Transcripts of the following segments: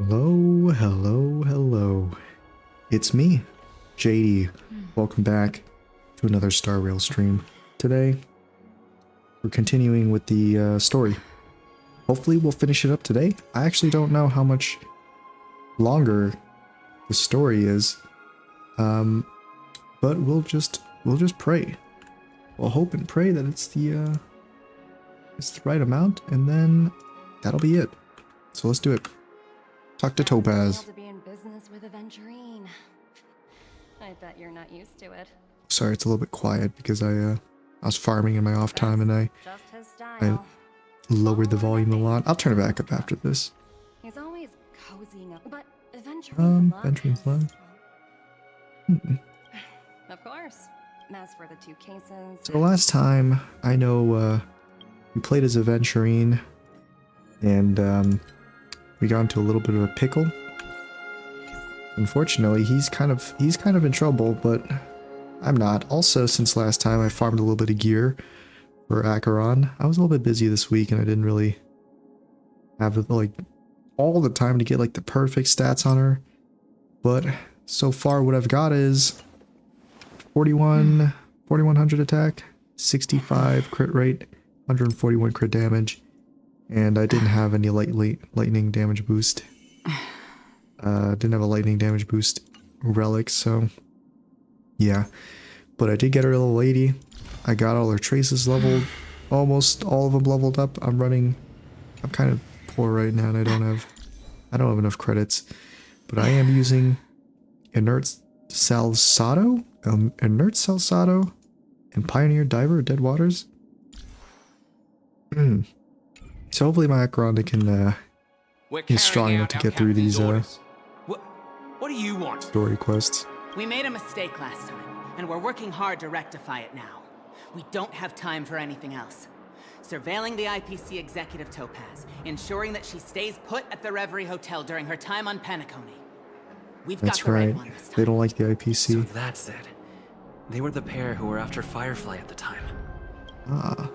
Hello, hello, hello. It's me, JD. Welcome back to another Star Rail stream. Today, we're continuing with the story. Hopefully we'll finish it up today. I actually don't know how much longer the story is. But we'll just pray. We'll hope and pray that it's the right amount, and then that'll be it. So let's do it. Talk to Topaz. To be in business with Aventurine. I bet you're not used to it. Sorry, it's a little bit quiet because I was farming in my off time and I lowered the volume a lot. I'll turn it back up after this. He's always cozying up, but Aventurine's love. Of course. As for the two cases. So last time, I know we played as Aventurine, and we got into a little bit of a pickle. Unfortunately, he's kind of in trouble, but I'm not. Also, since last time, I farmed a little bit of gear for Acheron. I was a little bit busy this week, and I didn't really have like all the time to get like the perfect stats on her. But so far, what I've got is 4100 attack, 65 crit rate, 141 crit damage. And I didn't have any lightning damage boost. Didn't have a lightning damage boost relic, so yeah. But I did get her little lady. I got all her traces leveled. Almost all of them leveled up. I'm kind of poor right now, and I don't have enough credits. But I am using Inert Salsado, and Pioneer Diver, Dead Waters. So hopefully my Acheron can is strong enough to get through these What do you want? story quests. We made a mistake last time, and we're working hard to rectify it now. We don't have time for anything else. Surveilling the IPC executive Topaz, ensuring that she stays put at the Reverie Hotel during her time on Penacony. We've got the right one this time. They don't like the IPC. So that's it. They were the pair who were after Firefly at the time. Ah.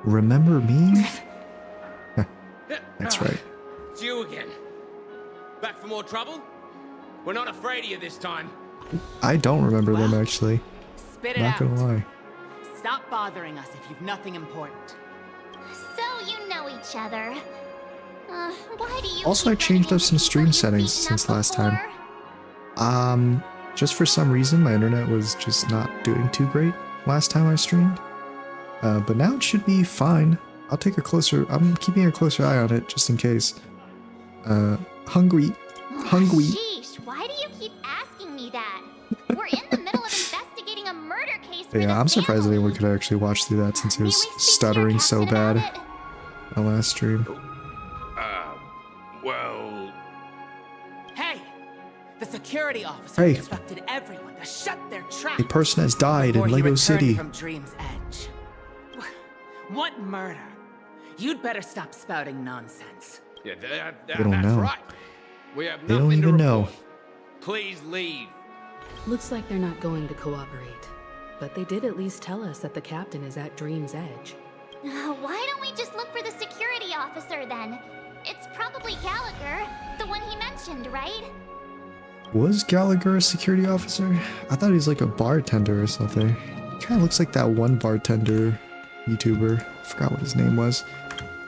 Remember me? That's right. It's you again. Back for more trouble? We're not afraid of you this time. I don't remember them actually. Spit it Not out. gonna lie. Stop bothering us if you've nothing important. So you know each other. Why do you Also, I keep changed running up some into stream people settings you've beaten since up last time. before? Just for some reason, my internet was just not doing too great last time I streamed. But now it should be fine. I'm keeping a closer eye on it just in case. Hungry. Sheesh, why do you keep asking me that? We're in the middle of investigating a murder case for Yeah, the I'm surprised family. anyone could actually watch through that since it May was we speak to your stuttering so captain bad about it? the last stream. Well... Hey! The security officer Hey. instructed everyone to shut their trap. A person has died before in he Lego returned City. From Dream's Edge. What murder? You'd better stop spouting nonsense. Yeah, They don't that's know. right. We have They don't nothing to even know. report. Please leave. Looks like they're not going to cooperate. But they did at least tell us that the captain is at Dream's Edge. Why don't we just look for the security officer then? It's probably Gallagher, the one he mentioned, right? Was Gallagher a security officer? I thought he was like a bartender or something. Kind of looks like that one bartender YouTuber. I forgot what his name was.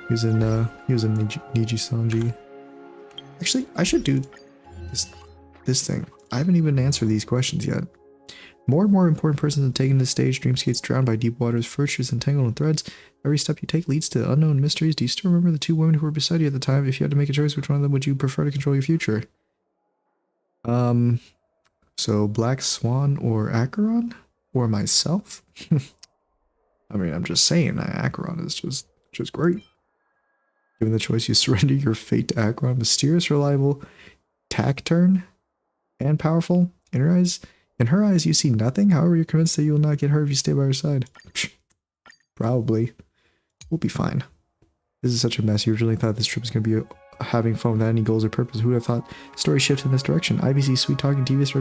He was in Niji Sanji. Actually, I should do this thing. I haven't even answered these questions yet. More and more important persons have taken this stage. Dreamscapes drowned by deep waters, virtues entangled in threads. Every step you take leads to unknown mysteries. Do you still remember the two women who were beside you at the time? If you had to make a choice, which one of them would you prefer to control your future? So Black Swan or Acheron? Or myself? I mean, I'm just saying, Acheron is just great. Given the choice, you surrender your fate to Acheron. Mysterious, reliable, taciturn, and powerful. In her eyes, you see nothing. However, you're convinced that you will not get hurt if you stay by her side. Probably. We'll be fine. This is such a mess. You originally thought this trip was going to be having fun without any goals or purpose. Who would have thought story shifted in this direction? IBC sweet talking devious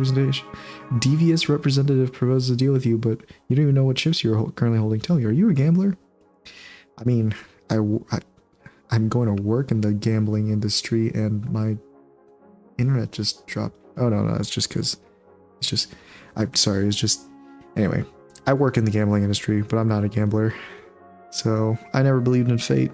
representative proposes a deal with you, but you don't even know what ships you're currently holding. Tell me, are you a gambler? I mean, I'm going to work in the gambling industry, and my internet just dropped. Oh no, it's just because it's just. I'm sorry. It's just. Anyway, I work in the gambling industry, but I'm not a gambler, so I never believed in fate.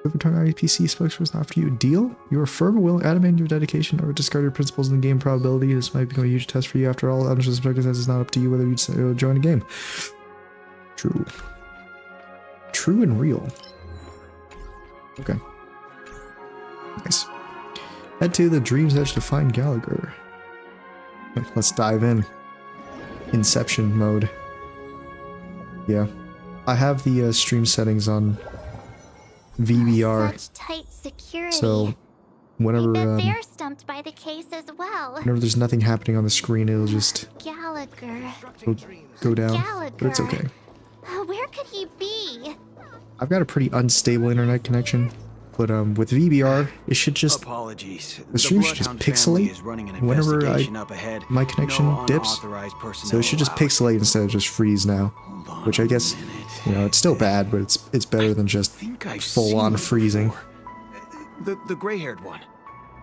Every time IPC spokesperson offered you a deal, you are firm, willing, adamant in your dedication, or discard your principles in the game probability. This might become a huge test for you. After all, under circumstances, it's not up to you whether you join a game. True. True and real. Okay. Nice. Head to the Dream's Edge to find Gallagher. Let's dive in. Inception mode. Yeah. I have the stream settings on VBR. Such tight security. So whenever they're stumped by the case as well. whenever there's nothing happening on the screen, it'll just Gallagher. go down. Gallagher. But it's okay. Where could he be? I've got a pretty unstable internet connection, but with VBR, it should just Apologies. the stream should just pixelate whenever my connection dips. So it should just pixelate instead of just freeze now, which I guess, you know, it's still bad, but it's better than just full-on freezing. The gray-haired one.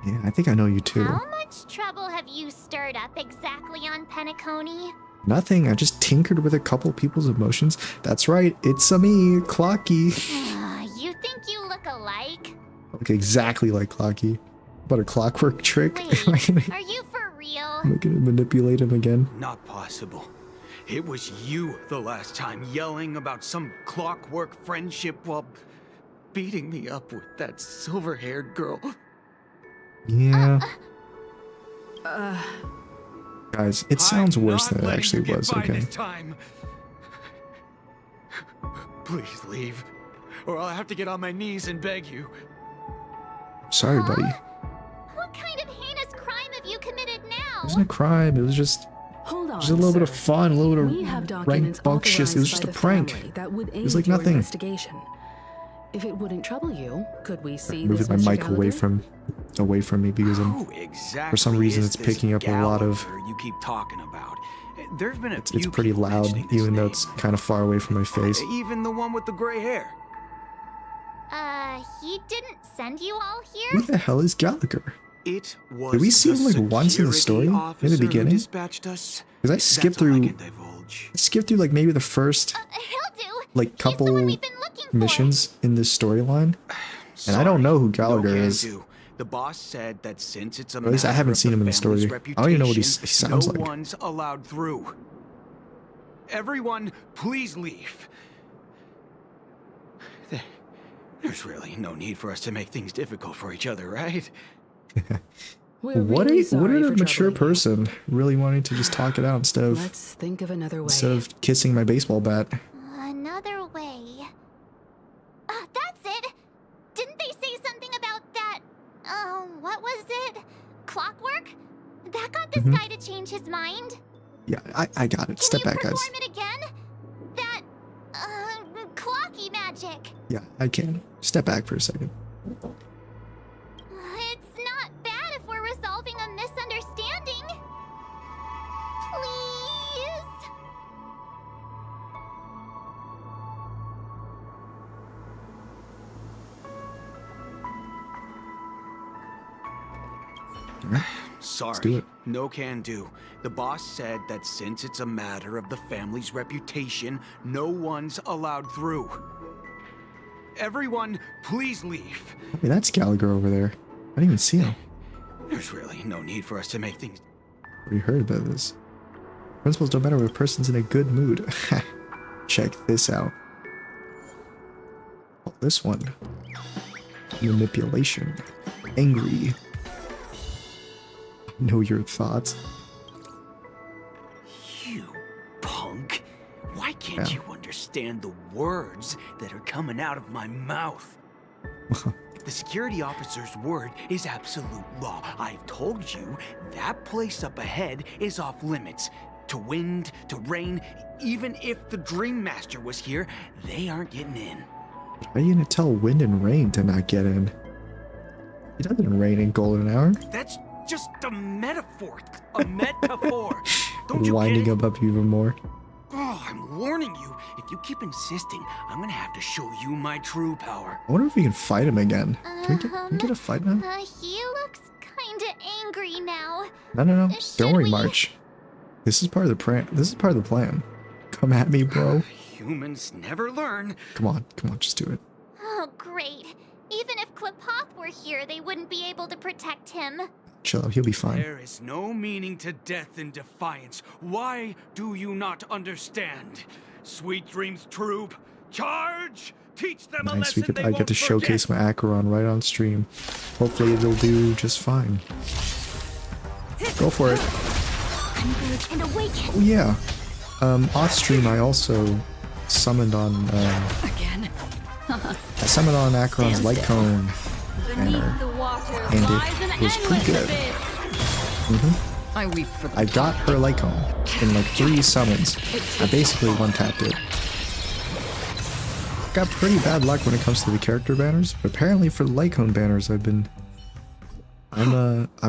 Yeah, I think I know you too. How much trouble have you stirred up exactly on Penacony? Nothing, I just tinkered with a couple people's emotions. That's right, it's a me, Clocky. You think you look alike? I look exactly like Clocky. But a clockwork trick? Wait, are you for real? Am I gonna manipulate him again? Not possible. It was you the last time yelling about some clockwork friendship while beating me up with that silver-haired girl. Yeah. Guys, it sounds worse than it actually was, okay? Please leave, or I'll have to get on my knees and beg you. Sorry, buddy. What kind of heinous crime have you committed It now? wasn't a crime, it was just Hold on, a little bit of sir. fun, a little We bit have of documents rank bunkshit. It was just a prank. that would It was like aid your nothing. investigation. If it wouldn't trouble you, could we see Moving this my Mr. mic away Gallagher? from me because I'm Who exactly for some reason is it's this picking up a lot of Gallagher you keep talking about? There's been a it's few pretty people loud mentioning this even though name. it's kind of far away from my face. Even the one with the gray hair. He didn't send you all Who here? the hell is Gallagher? It was Did we see him like once in the story security in the officer who beginning? dispatched us. Because I That's skipped all I through can divulge. like maybe the first He'll do. like He's the one couple we've been looking for. missions in this storyline. And I don't know who Gallagher No is. can do. The boss said that since it's a Or at least I matter haven't of seen him in the family's story. I don't even know what he sounds no like. one's allowed through. Everyone, please leave. There's really no need for us to make things difficult for each other, right? We're What really a sorry for mature troubling you. person really wanting to just talk it out Let's think of another way. instead of kissing my baseball bat. Another way. That's it. Didn't they say something about that? What was it? Clockwork? That got this guy to change his mind. Yeah, I got it. Can Step you back, guys. perform it again? That, clocky magic. Yeah, I can. Step back for a second. It's not bad if we're resolving a misunderstanding. Please. Sorry. do it. No can do. The boss said that since it's a matter of the family's reputation, no one's allowed through. Everyone, please leave. Hey, that's Gallagher over there. I didn't even see him. There's really no need for us to make things... Already heard about this. Principles don't matter when a person's in a good mood. Check this out. Oh, this one. Manipulation. Angry. Know your thoughts. You punk. Why can't Yeah. you understand the words that are coming out of my mouth? The security officer's word is absolute law. I've told you that place up ahead is off limits. To wind, to rain, even if the Dream Master was here, they aren't getting in. How are you gonna tell wind and rain to not get in? It doesn't rain in Golden Hour. That's just a metaphor. A metaphor. Don't you Winding get it? up even more. Oh, I'm warning you. If you keep insisting, I'm gonna have to show you my true power. I wonder if we can fight him again. Can we get a fight now? He hungry now. No. Should Don't worry, we? March. This is part of the plan. This is part of the plan. Come at me, bro. Humans never learn. Come on, just do it. Oh, great. Even if Klipop were here, they wouldn't be able to protect him. Chill out, he'll be fine. There is no meaning to death and defiance. Why do you not understand? Sweet Dreams Troop, charge! Teach them a Nice, lesson they I get won't to showcase forget. my Acheron right on stream. Hopefully it'll do just fine. Go for it. Converge and awaken. Oh yeah. Off stream I also summoned on Again. I summoned on Acheron's Light Cone banner. The water And lies an it was pretty endless good. abyss. I weep for the I got her Light Cone in like 3 summons. I basically one-tapped it. Got pretty bad luck when it comes to the character banners, but apparently for the Light Cone banners I'm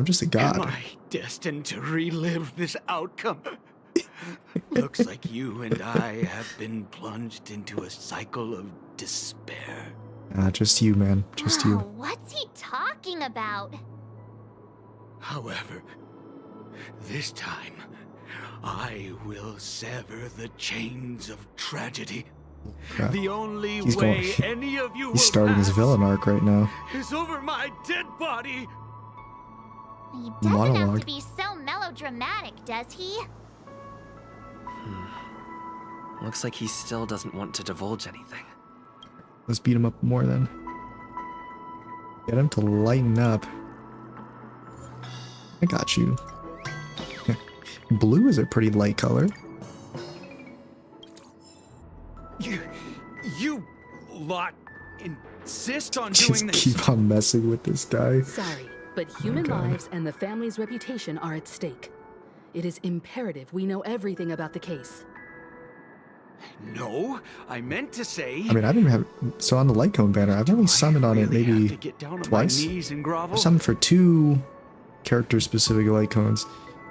just a god. Am I destined to relive this outcome? Looks like you and I have been plunged into a cycle of despair. Just you, man. Just Oh, you. what's he talking about? However, this time, I will sever the chains of tragedy. Crap. The only He's way going- any of you He's will starting his pass villain arc right now. is over my dead body. He doesn't have Monologue. to be so melodramatic, does he? Looks like he still doesn't want to divulge anything. Let's beat him up more then. Get him to lighten up. I got you. Blue is a pretty light color. You lot insist on Just doing this. keep on messing with this guy. Sorry, but human God. lives and the family's reputation are at stake. It is imperative we know everything about the case. No, I meant to say. I mean, I didn't have... So on the Light Cone banner, I've only summoned on it really have maybe to get down on twice. my knees and grovel? I've summoned for 2 character-specific Light Cones.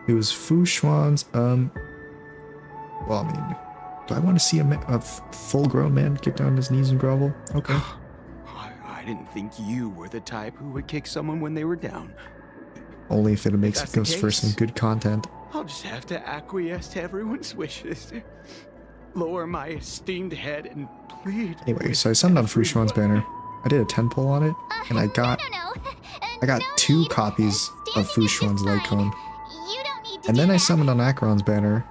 It was Fu Xuan's, well, I mean... Do I want to see a full-grown man get down on his knees and grovel? Okay. I didn't think you were the type who would kick someone when they were down. Only if it makes that's it the goes for case, some good content. I'll just have to acquiesce to everyone's wishes. Lower my esteemed head and plead. Anyway, with so I summoned on Fu everyone. Xuan's banner. I did a 10 pull on it, and I got No. I got No 2 need. copies of Fu Standing Xuan's is Light fine. Cone. You don't need to And do then I that. summoned on Acheron's banner,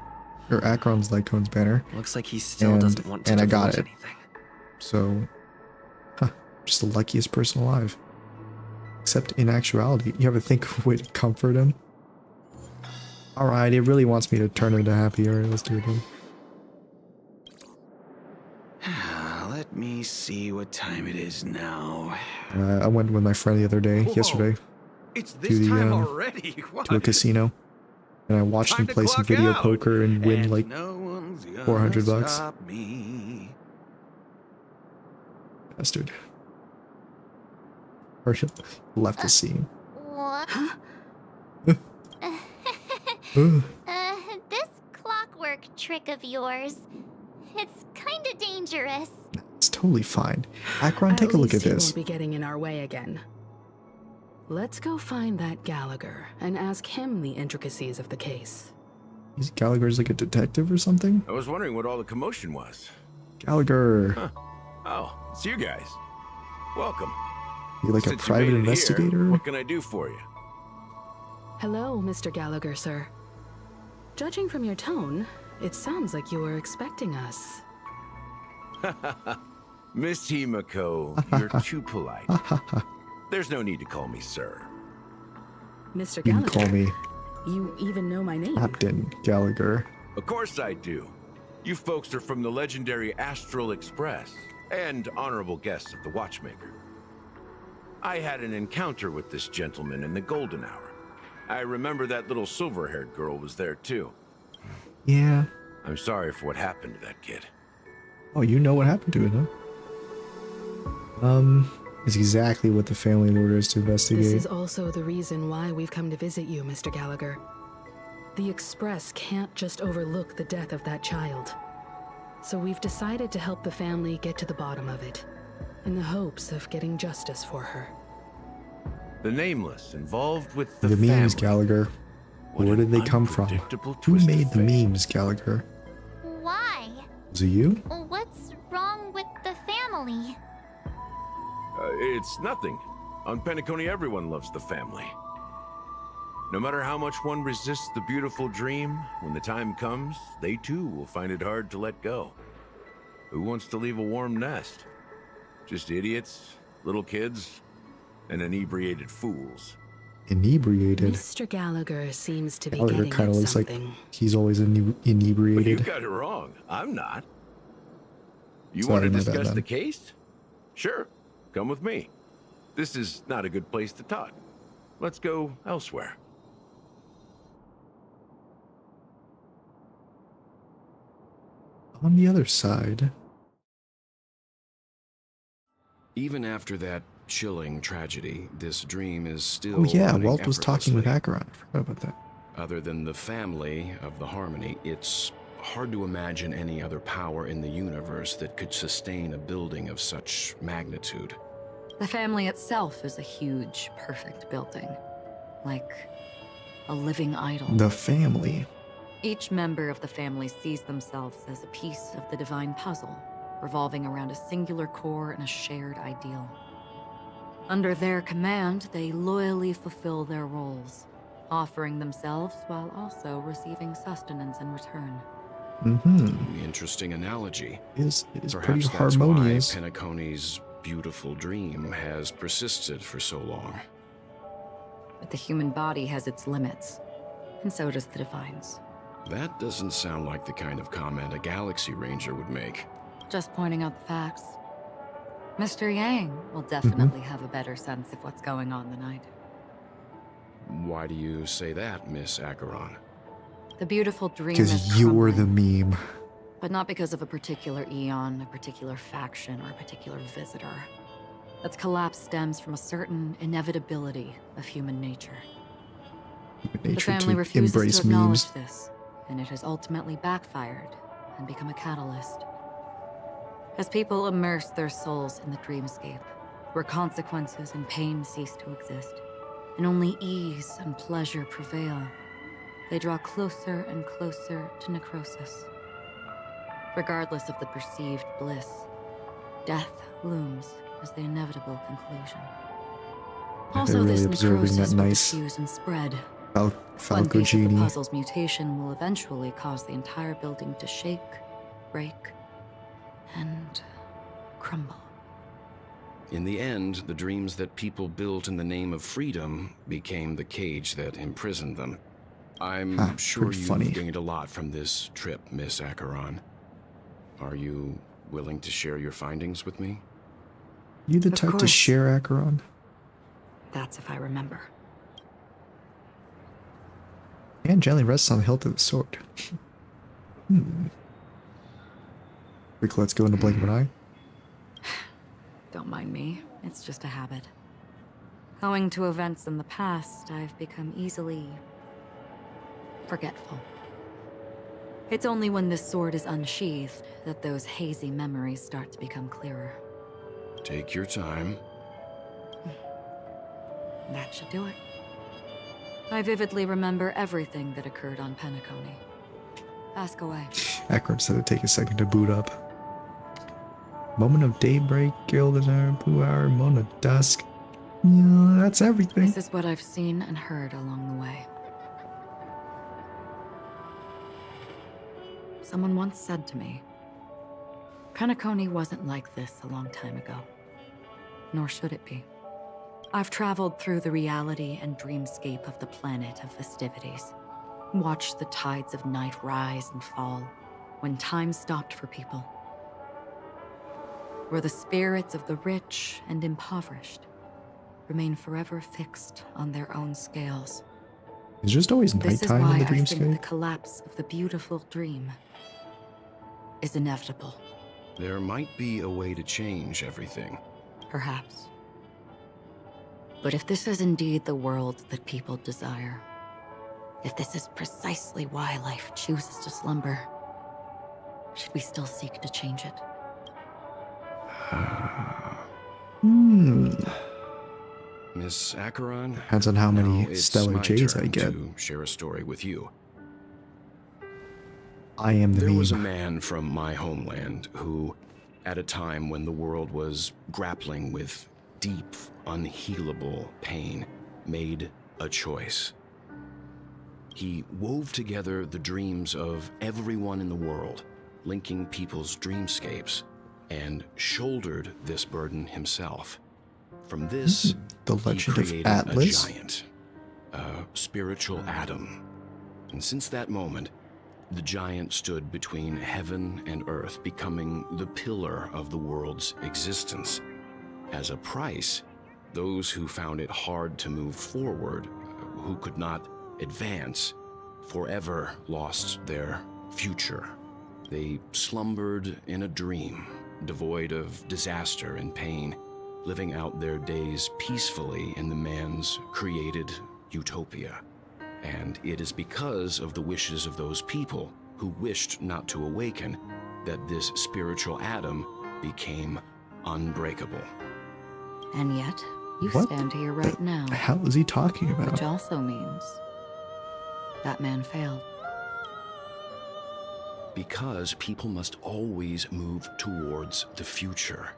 or Acheron's Light Cone's banner. Looks like he still And- doesn't want to and I divulge got it. anything. So, just the luckiest person alive. Except in actuality, you ever think of a way to comfort him? Alright, it really wants me to turn him to happy. Alright, let's do it then. Let me see what time it is now. I went with my friend the other day, Whoa. yesterday, It's this the, time um, already. What? to a casino. And I watched Time him to play some clock video out. poker and win And like no one's gonna 400 bucks. stop me. bastard. Or he left the scene. What? Ugh. This clockwork trick of yours, it's kinda dangerous. It's totally fine. Acheron, take a look at least he this. won't be getting in our way again. Let's go find that Gallagher and ask him the intricacies of the case. Gallagher's like a detective or something? I was wondering what all the commotion was. Gallagher. Oh, it's you guys. Welcome. You like a Since you private made it investigator? Here, what can I do for you? Hello, Mr. Gallagher, sir. Judging from your tone, it sounds like you were expecting us. Miss Himiko, you're too polite. There's no need to call me sir. Mr. You can Gallagher, call me you even know my name. Captain Gallagher. Of course I do. You folks are from the legendary Astral Express and honorable guests of the Watchmaker. I had an encounter with this gentleman in the Golden Hour. I remember that little silver-haired girl was there too. Yeah. I'm sorry for what happened to that kid. Oh, you know what happened to it, huh? It's exactly what the family orders to investigate. This is also the reason why we've come to visit you, Mr. Gallagher. The Express can't just overlook the death of that child. So we've decided to help the family get to the bottom of it, in the hopes of getting justice for her. The nameless involved with the, The memes, family. Gallagher. What Where an did they come from? unpredictable Who twist of made the fate. memes, Gallagher? Why? Was it you? What's wrong with the family? It's nothing. On Penacony, everyone loves the family. No matter how much one resists the beautiful dream, when the time comes, they too will find it hard to let go. Who wants to leave a warm nest? Just idiots, little kids, and inebriated fools. Inebriated. Mr. Gallagher seems to be Gallagher getting kind at of looks like something. he's always But you inebriated. got it wrong. I'm not. You Sorry, want to my bad, discuss then. the case? Sure. Come with me. This is not a good place to talk. Let's go elsewhere. On the other side. Even after that chilling tragedy, this dream is still Oh yeah, running Walt was talking with effortlessly. Acheron. I forgot about that. Other than the family of the Harmony, it's hard to imagine any other power in the universe that could sustain a building of such magnitude. The family itself is a huge, perfect building. Like a living idol. The family. Each member of the family sees themselves as a piece of the divine puzzle, revolving around a singular core and a shared ideal. Under their command, they loyally fulfill their roles, offering themselves while also receiving sustenance in return. Mm-hmm. Interesting analogy. It is pretty Perhaps that's harmonious. why Penacony's beautiful dream has persisted for so long. But the human body has its limits, and so does the divine's. That doesn't sound like the kind of comment a Galaxy Ranger would make. Just pointing out the facts. Mr. Yang will definitely have a better sense of what's going on than I do. Why do you say that, Miss Acheron? The beautiful dream is Because you're the crumbling, meme. but not because of a particular eon, a particular faction, or a particular visitor. Its collapse stems from a certain inevitability of human nature. The Nature family to refuses embrace to acknowledge memes. this, and it has ultimately backfired and become a catalyst. As people immerse their souls in the dreamscape, where consequences and pain cease to exist, and only ease and pleasure prevail, they draw closer and closer to necrosis. Regardless of the perceived bliss, death looms as the inevitable conclusion. They're Also, really this observing necrosis that will nice diffuse and spread. One Falco piece of the Genie. puzzle's mutation will eventually cause the entire building to shake, break, and crumble. In the end, the dreams that people built in the name of freedom became the cage that imprisoned them. I'm Ah, sure pretty you've funny. gained a lot from this trip, Miss Acheron. Are you willing to share your findings with me? You the Of type to course. share, Acheron? That's if I remember. And gently rests on the hilt of the sword. Quick, let's go into blink of an eye. Don't mind me, it's just a habit. Owing to events in the past, I've become easily forgetful. It's only when this sword is unsheathed that those hazy memories start to become clearer. Take your time. That should do it. I vividly remember everything that occurred on Penacony. Ask away. Acheron said it'd take a second to boot up. Moment of daybreak, golden hour, blue hour, moment of dusk. Yeah, that's everything. This is what I've seen and heard along the way. Someone once said to me, Penacony wasn't like this a long time ago. Nor should it be. I've traveled through the reality and dreamscape of the planet of festivities. Watched the tides of night rise and fall when time stopped for people. Where the spirits of the rich and impoverished remain forever fixed on their own scales. It's just always This is nighttime why in the I think the dreamscape. collapse of the beautiful dream is inevitable. There might be a way to change everything. Perhaps. But if this is indeed the world that people desire, if this is precisely why life chooses to slumber, should we still seek to change it? Miss Acheron? Depends on how many Now it's stellar my jades I turn get. to share a story with you. I am the There was a meme. man from my homeland who, at a time when the world was grappling with deep, unhealable pain, made a choice. He wove together the dreams of everyone in the world, linking people's dreamscapes, and shouldered this burden himself. From this, The he Legend of created Atlas. a giant, a spiritual atom. And since that moment, the giant stood between heaven and earth, becoming the pillar of the world's existence. As a price, those who found it hard to move forward, who could not advance, forever lost their future. They slumbered in a dream, devoid of disaster and pain, living out their days peacefully in the man's created utopia. And it is because of the wishes of those people who wished not to awaken that this spiritual atom became unbreakable. And yet, you What stand here right now, The hell is he talking which about? also means that man failed. Because people must always move towards the future.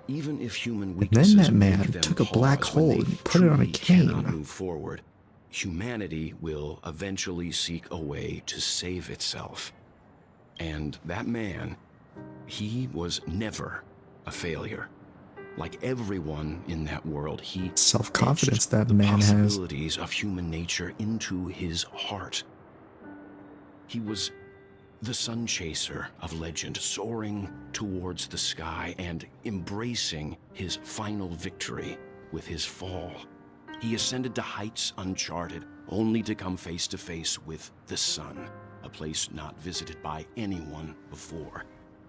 Even if human then weaknesses that man make them took a black pause when hole they and put it on a truly cannot cane. move forward, humanity will eventually seek a way to save itself. And that man, he was never a failure. Like everyone in that world, he Self-confidence etched that the man has. possibilities of human nature into his heart. He was the sun chaser of legend, soaring towards the sky and embracing his final victory with his fall. He ascended to heights uncharted, only to come face to face with the sun, a place not visited by anyone before.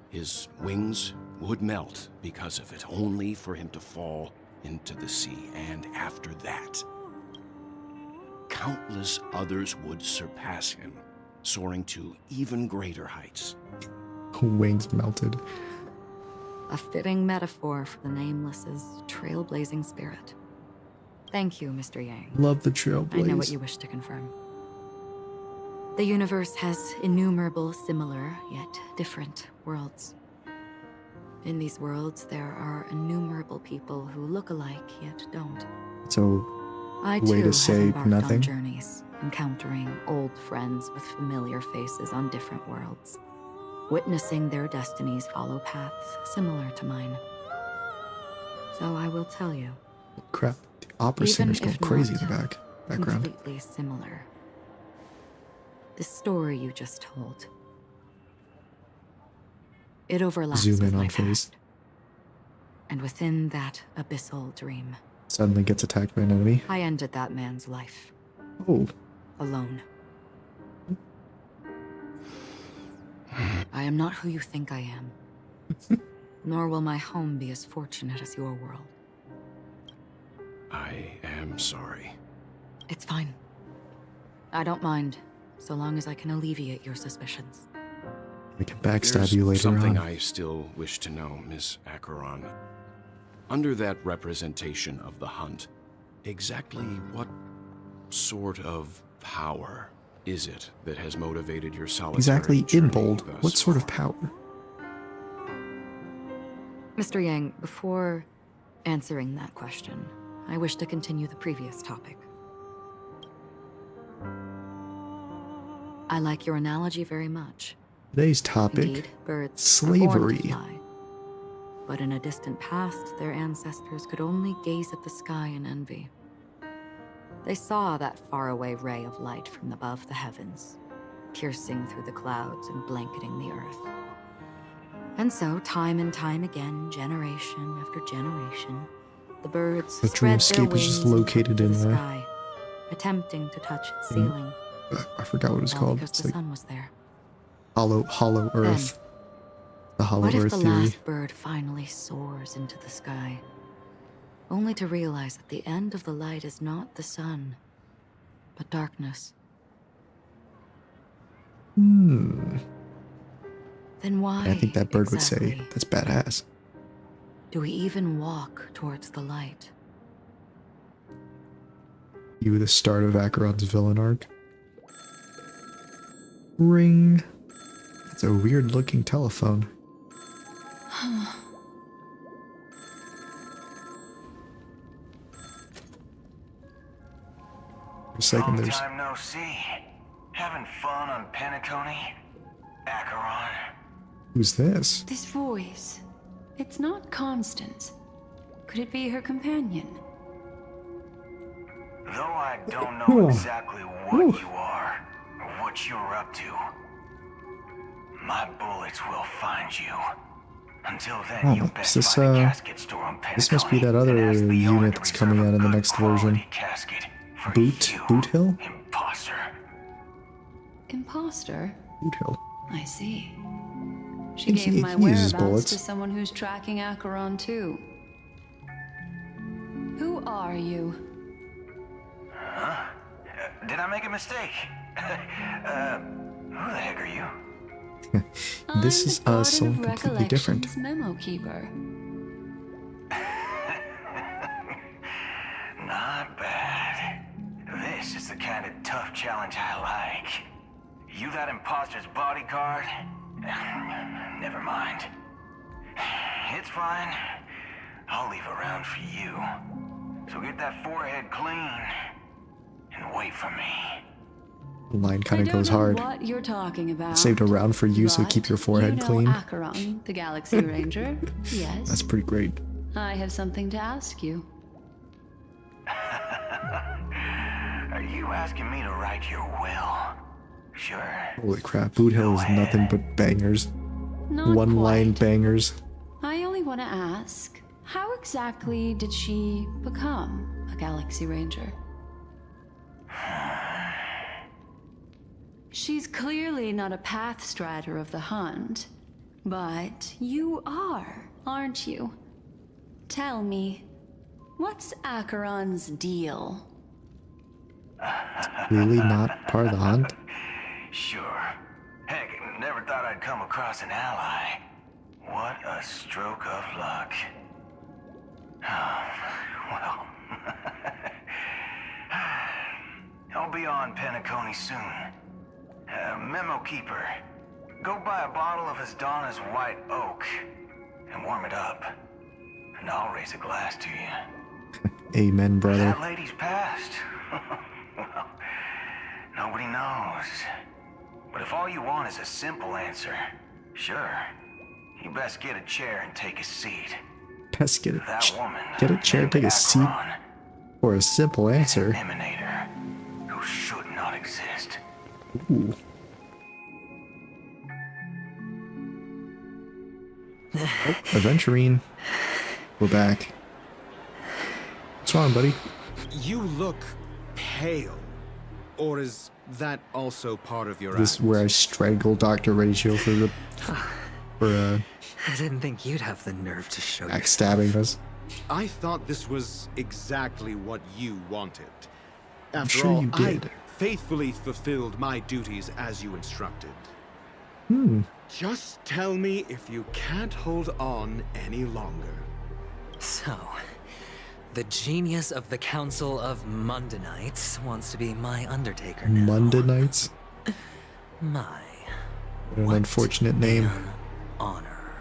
His wings would melt because of it, only for him to fall into the sea. And after that, countless others would surpass him, soaring to even greater heights. Wings melted. A fitting metaphor for the Nameless's trailblazing spirit. Thank you, Mr. Yang. Love the I know what trailblaze. you wish to confirm. The universe has innumerable similar, yet different worlds. In these worlds, there are innumerable people who look alike, yet don't. So, I way too to have say embarked nothing. on journeys, encountering old friends with familiar faces on different worlds, witnessing their destinies follow paths similar to mine. So I will tell you, crap. The opera even singer's going if crazy in the not background. completely similar. The story you just told. It overlaps Zoom with in my on face. past. And within that abyssal dream, Suddenly gets attacked by an enemy. I ended that man's life, Oh, alone. I am not who you think I am. Nor will my home be as fortunate as your world. I am sorry. It's fine. I don't mind, so long as I can alleviate your suspicions. we can backstab There's you later something on. I still wish to know, Miss Acheron. Under that representation of the hunt, exactly what sort of power is it that has motivated your solitary Exactly, in journey bold. thus What sort of far? power? Mr. Yang, before answering that question, I wish to continue the previous topic. I like your analogy very much. Today's topic, Indeed, birds are born to slavery. fly. But in a distant past, their ancestors could only gaze at the sky in envy. They saw that faraway ray of light from above the heavens, piercing through the clouds and blanketing the earth. And so, time and time again, generation after generation, the birds The spread their dreamscape is just wings and located flew to in the the- sky, attempting to touch its Mm. ceiling, I forgot what it's all called. because It's the like sun was there. hollow Earth. The hollow What if Earth the theory. last bird finally soars into the sky, only to realize that the end of the light is not the sun, but darkness? Hmm. Then why I think that bird would say, exactly that's badass. do we even walk towards the light? You, the start of Acheron's villain arc. Ring. It's a weird looking telephone. For a second, Long there's. time no see. Having fun on Penacony? Acheron? Who's this? This voice. It's not Constance. Could it be her companion? Though I don't know exactly what you are, or what you're up to, my bullets will find you. Until then, you Oh, best is this, find a casket store on Penacony. this must be that other and ask the owner unit to that's reserve coming a out in the good next quality version. Casket for Boot you, Hill? imposter. Imposter? Boot Hill. I see. She Seems gave he my uses whereabouts bullets. to someone who's tracking Acheron too. Who are you? Huh? Did I make a mistake? Who the heck are you? This I'm is the Garden someone of completely different. Recollections Memo keeper. Not bad. This is the kind of tough challenge I like. You that imposter's bodyguard? Never mind. It's fine. I'll leave a round for you. So get that forehead clean and wait for me. The line I kind of don't goes know hard. what you're talking about. I saved a round for you, so keep your but forehead you know clean. Acheron, the Galaxy Ranger. Yes. That's pretty great. I have something to ask you. Are you asking me to write your will? Sure. Holy crap, Boot Hill is nothing but bangers. Not One-line quite. bangers. I only want to ask, how exactly did she become a Galaxy Ranger? She's clearly not a path strider of the hunt, but you are, aren't you? Tell me, what's Acheron's deal? Really not part of the hunt? Sure. Heck, never thought I'd come across an ally. What a stroke of luck. Well, I'll be on Penacony soon. Memo keeper, go buy a bottle of Asdana's white oak and warm it up. And I'll raise a glass to you. Amen, brother. That lady's passed. Well, nobody knows. But if all you want is a simple answer, sure. You best get a chair and take a seat. Best get That woman. get a chair, take a seat. Acheron, For a simple answer. Emanator, who should not exist. Ooh. Oh, Adventurine. We're back. What's wrong, buddy? You look pale. Or is that also part of your This is act? where I strangle Dr. Ratio for the I didn't think you'd have the nerve to show your backstabbing us. I thought this was exactly what you wanted. After sure all, you did. I faithfully fulfilled my duties as you instructed. Just tell me if you can't hold on any longer. So, the genius of the Council of Mundanites wants to be my Undertaker now. Mundanites? My What an unfortunate name. honor.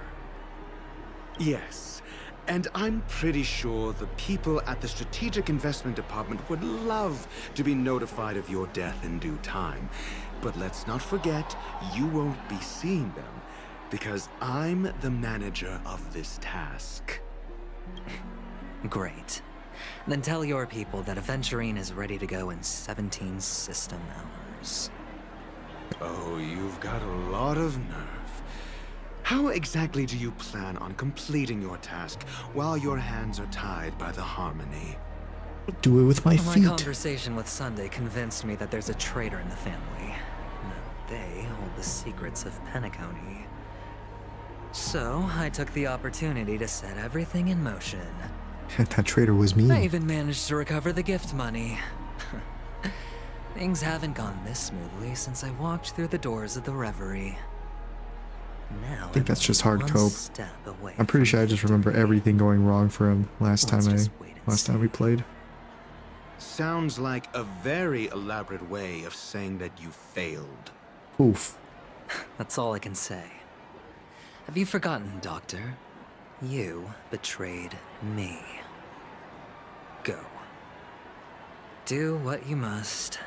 Yes, and I'm pretty sure the people at the Strategic Investment Department would love to be notified of your death in due time. But let's not forget, you won't be seeing them, because I'm the manager of this task. Great. Then tell your people that Aventurine is ready to go in 17 system hours. Oh, you've got a lot of nerve. How exactly do you plan on completing your task while your hands are tied by the Harmony? Do it with my My feet. conversation with Sunday convinced me that there's a traitor in the family. That they hold the secrets of Penacony. So, I took the opportunity to set everything in motion. That traitor was I me. even managed to recover the gift money. Things haven't gone this smoothly since I walked through the doors of the Reverie. Now I think that's just hard one cope. step away I'm pretty from sure I just remember everything going wrong for him last Let's time just wait and we played. Sounds like a very elaborate way of saying that you failed. Oof. That's all I can say. Have you forgotten, Doctor? You betrayed me. Go. Do what you must.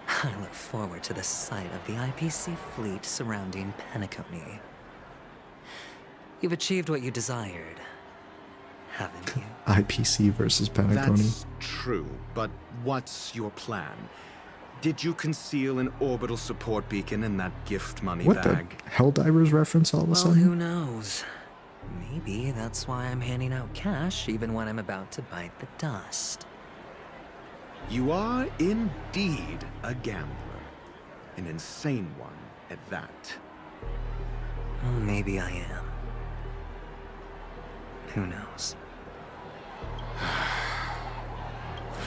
I look forward to the sight of the IPC fleet surrounding Penacony. You've achieved what you desired, haven't you? IPC versus Penacony. That's true, but what's your plan? Did you conceal an orbital support beacon in that gift money What bag? the Helldivers reference all of a Well, sudden? who knows? Maybe that's why I'm handing out cash even when I'm about to bite the dust. You are indeed a gambler. An insane one at that. Well, maybe I am. Who knows?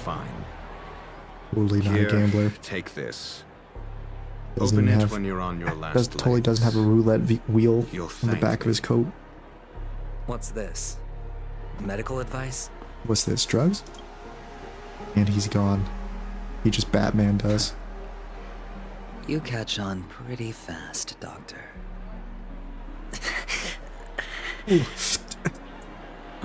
Fine. Totally not Here, a gambler. take this. Doesn't Open even it have- when you're on your last Totally legs. doesn't have a roulette wheel You'll on the thank back of me. his coat. What's this? Medical advice? What's this, drugs? And he's gone. He just Batman does. You catch on pretty fast, Doctor.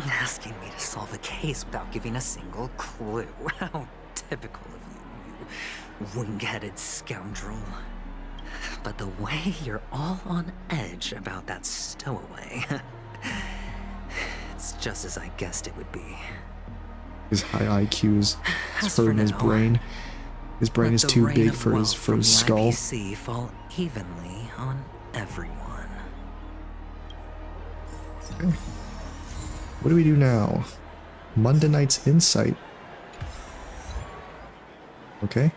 Asking me to solve a case without giving a single clue. How typical of you, you wing-headed scoundrel. But the way you're all on edge about that stowaway, it's just as I guessed it would be. His high IQ's As for hurting his now, brain. His brain let is the too rain big of for his wealth from the skull. IPC fall evenly on everyone. Okay. What do we do now? Monday Night's Insight. Okay.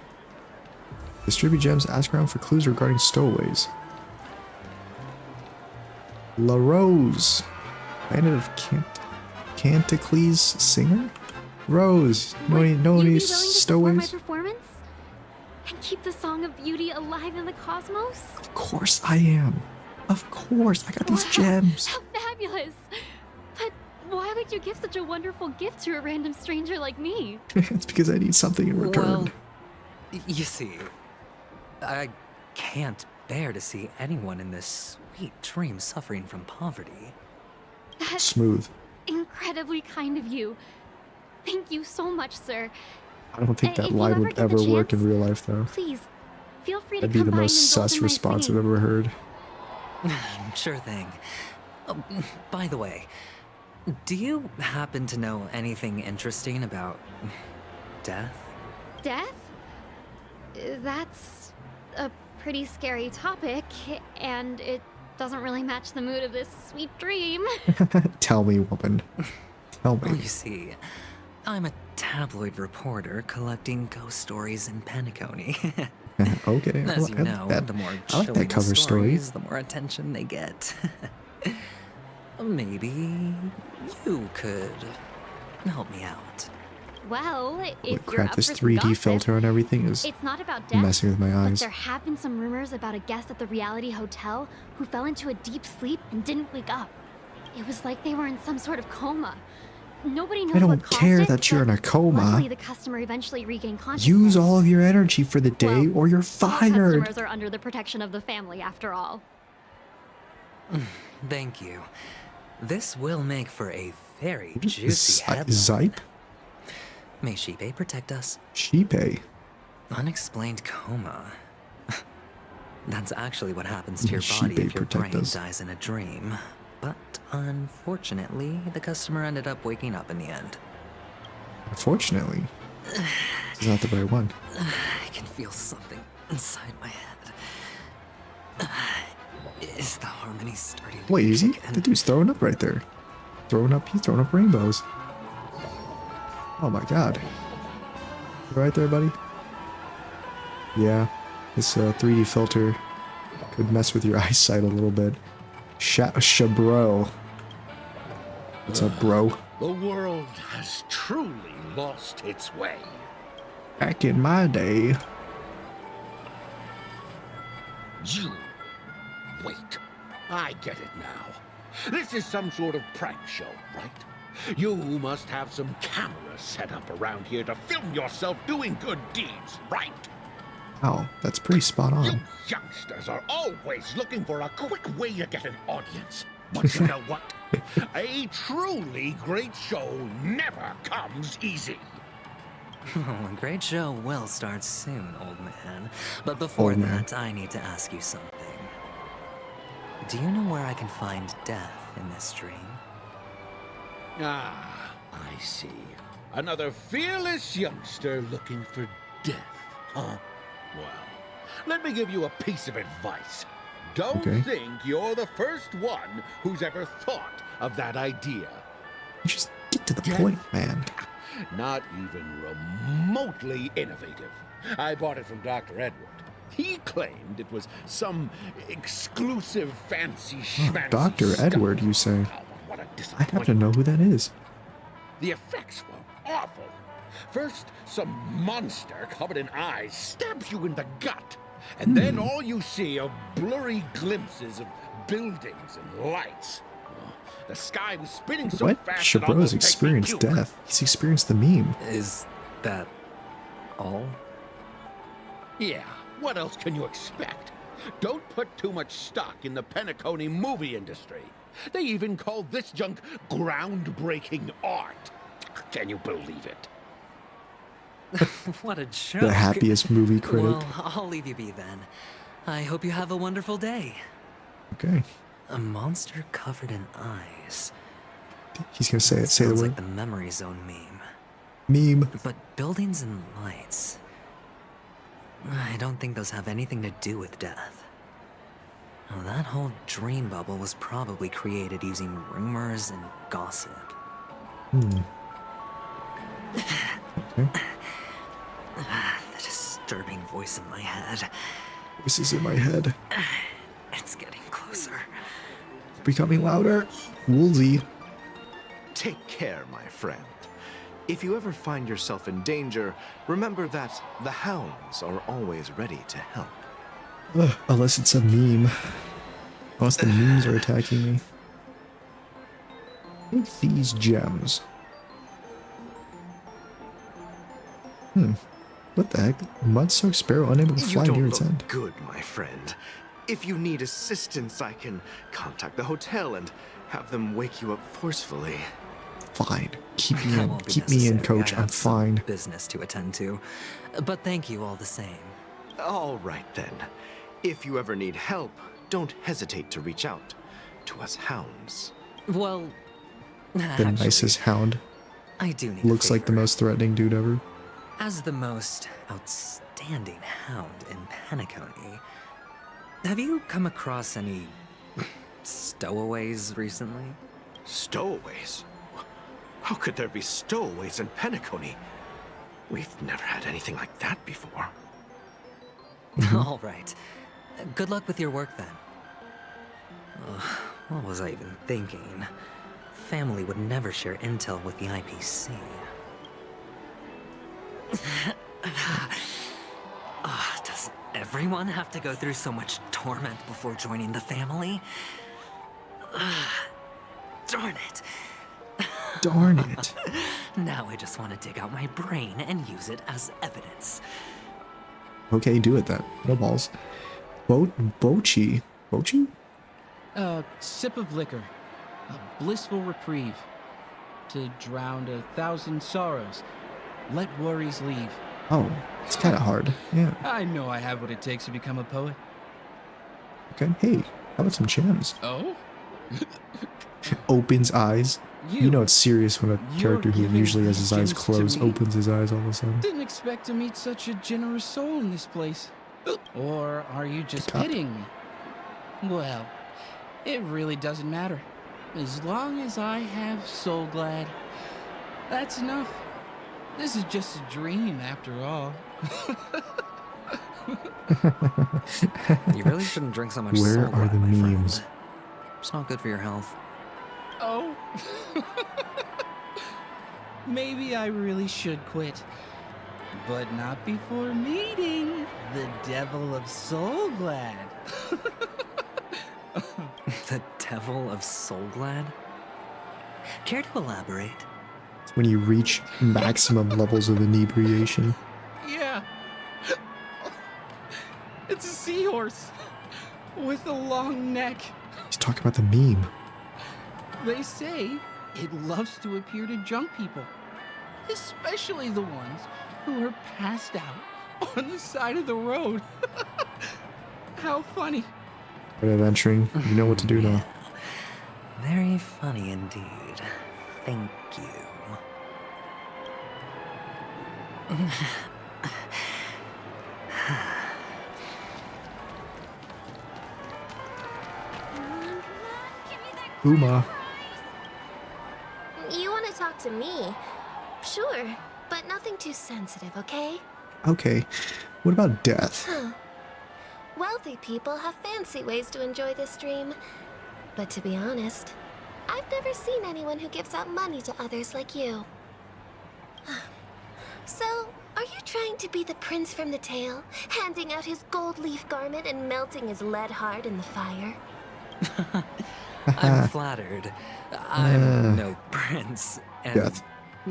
Distribute gems, ask around for clues regarding stowaways. La Rose. Planet of Canticles singer? Rose. No Would any you be willing to support my stowaways? performance? And keep the song of beauty alive in the cosmos? Of course I am. Of course. I got these Wow, gems. How fabulous! But why would you give such a wonderful gift to a random stranger like me? It's because I need something in return. Well, you see, I can't bear to see anyone in this sweet dream suffering from poverty. That's Smooth. incredibly kind of you. Thank you so much, sir. I don't think that if you line ever would get the ever work in chance, real life, though. Please, feel free to That'd be come the by most and indulge sus in my response I've singing. ever heard. Sure thing. Oh, by the way, do you happen to know anything interesting about death? Death? That's a pretty scary topic, and it doesn't really match the mood of this sweet dream. Tell me, woman. Tell Well, me. you see, I'm a tabloid reporter collecting ghost stories in Penacony. Okay. As well, you I like know, that. the more I like chilling that the cover story. stories, the more attention they get. Maybe you could help me out. Well, if Holy you're crap, up this for some 3D gossip, filter and everything is it's not about death, messing with my but eyes. there have been some rumors about a guest at the reality hotel who fell into a deep sleep and didn't wake up. It was like they were in some sort of coma. Nobody knows I what don't caused care it, that you're in but a coma. Luckily, the customer eventually regained consciousness. Use all of your energy for the day Well, or you're all fired. customers are under the protection of the family, after all. Thank you. This will make for a very What juicy is headline. Zipe? May Shipe protect us. Sheepay. Unexplained coma. That's actually what happens to your Shipe body if your protect brain us. dies in a dream. But unfortunately, the customer ended up waking up in the end. Unfortunately. It's not the right one. I can feel something inside my head. Is the harmony starting to Wait, is he? kick in? The dude's throwing up right there. He's throwing up rainbows. Oh my god. You right there, buddy? Yeah. This 3D filter could mess with your eyesight a little bit. Shabro. What's up, bro? The world has truly lost its way. Back in my day. You. Wait. I get it now. This is some sort of prank show, right? You must have some cameras set up around here to film yourself doing good deeds, right? Oh, that's pretty spot You on. youngsters are always looking for a quick way to get an audience. But you know what? A truly great show never comes easy. Oh, a great show will start soon, old man. But before Old man. that, I need to ask you something. Do you know where I can find death in this dream? Ah, I see. Another fearless youngster looking for death, huh? Well, let me give you a piece of advice. Don't Okay. think you're the first one who's ever thought of that idea. Just get to the Death? point, man. Not even remotely innovative. I bought it from Dr. Edward. He claimed it was some exclusive fancy schmancy Dr. stuff. Edward, you say? Oh, what a I'd have to disappointment. know who that is. The effects were awful. First, some monster covered in eyes stabs you in the gut. And then all you see are blurry glimpses of buildings and lights. Oh, the sky was spinning so What? fast it Shabro's almost makes me experienced puke. death. He's experienced the meme. Is that all? Yeah, what else can you expect? Don't put too much stock in the Penacony movie industry. They even call this junk groundbreaking art. Can you believe it? What a joke. The happiest movie critic. Well, I'll leave you be then. I hope you have a wonderful day. Okay. A monster covered in eyes. He's gonna say it. Say the Sounds word. like the memory zone meme. Meme. But buildings and lights. I don't think those have anything to do with death. Oh, that whole dream bubble was probably created using rumors and gossip. Hmm. Okay. The disturbing voice in my head. This is in my head. It's getting closer. Becoming louder. Woolsey. Take care, my friend. If you ever find yourself in danger, remember that the hounds are always ready to help. Ugh, unless it's a meme. Unless the memes are attacking me. Take these gems. What the heck? Mud-soaked sparrow unable to You fly don't near its look end. good, my friend. If you need assistance, I can contact the hotel and have them wake you up forcefully. Fine. Keep me That in. won't be Keep me in, necessary. coach. I I'm have some fine. business to attend to. But thank you all the same. All right, then. If you ever need help, don't hesitate to reach out to us hounds. Well, The actually, nicest hound. I do need a Looks like the favor. most threatening dude ever. As the most outstanding hound in Penacony, have you come across any stowaways recently? Stowaways? How could there be stowaways in Penacony? We've never had anything like that before. All right. Good luck with your work then. Ugh, what was I even thinking? Family would never share intel with the IPC. Does everyone have to go through so much torment before joining the family? Darn it. Darn it. Now I just want to dig out my brain and use it as evidence. Okay, do it then. No balls. Bochi. Bochi? A sip of liquor, a blissful reprieve, to drown 1,000 sorrows. Let worries leave. Oh, it's kind of hard. Yeah. I know I have what it takes to become a poet. Okay. Hey, how about some gems? Oh? Opens eyes. You know it's serious when a You're character who giving usually has his eyes gems to closed me? opens his eyes all of a sudden. Didn't expect to meet such a generous soul in this place. Or are you just Cup. pitying me? Well, it really doesn't matter. As long as I have Soul Glad, that's enough. This is just a dream after all. You really shouldn't drink so much Where Soul are Glad, the my friend. memes? It's not good for your health. Oh. Maybe I really should quit. But not before meeting the Devil of Soul Glad. The Devil of Soul Glad? Care to elaborate? It's when you reach maximum levels of inebriation. Yeah. It's a seahorse with a long neck. He's talking about the meme. They say it loves to appear to drunk people, especially the ones who are passed out on the side of the road. How funny. Right, adventuring. You know what to do now. Very funny indeed. Thank you. Uma. You want to talk to me? Sure, but nothing too sensitive, okay? Okay. What about death? Wealthy people have fancy ways to enjoy this dream. But to be honest, I've never seen anyone who gives out money to others like you. So, are you trying to be the prince from the tale, handing out his gold leaf garment and melting his lead heart in the fire? I'm flattered. I'm no prince, and Death.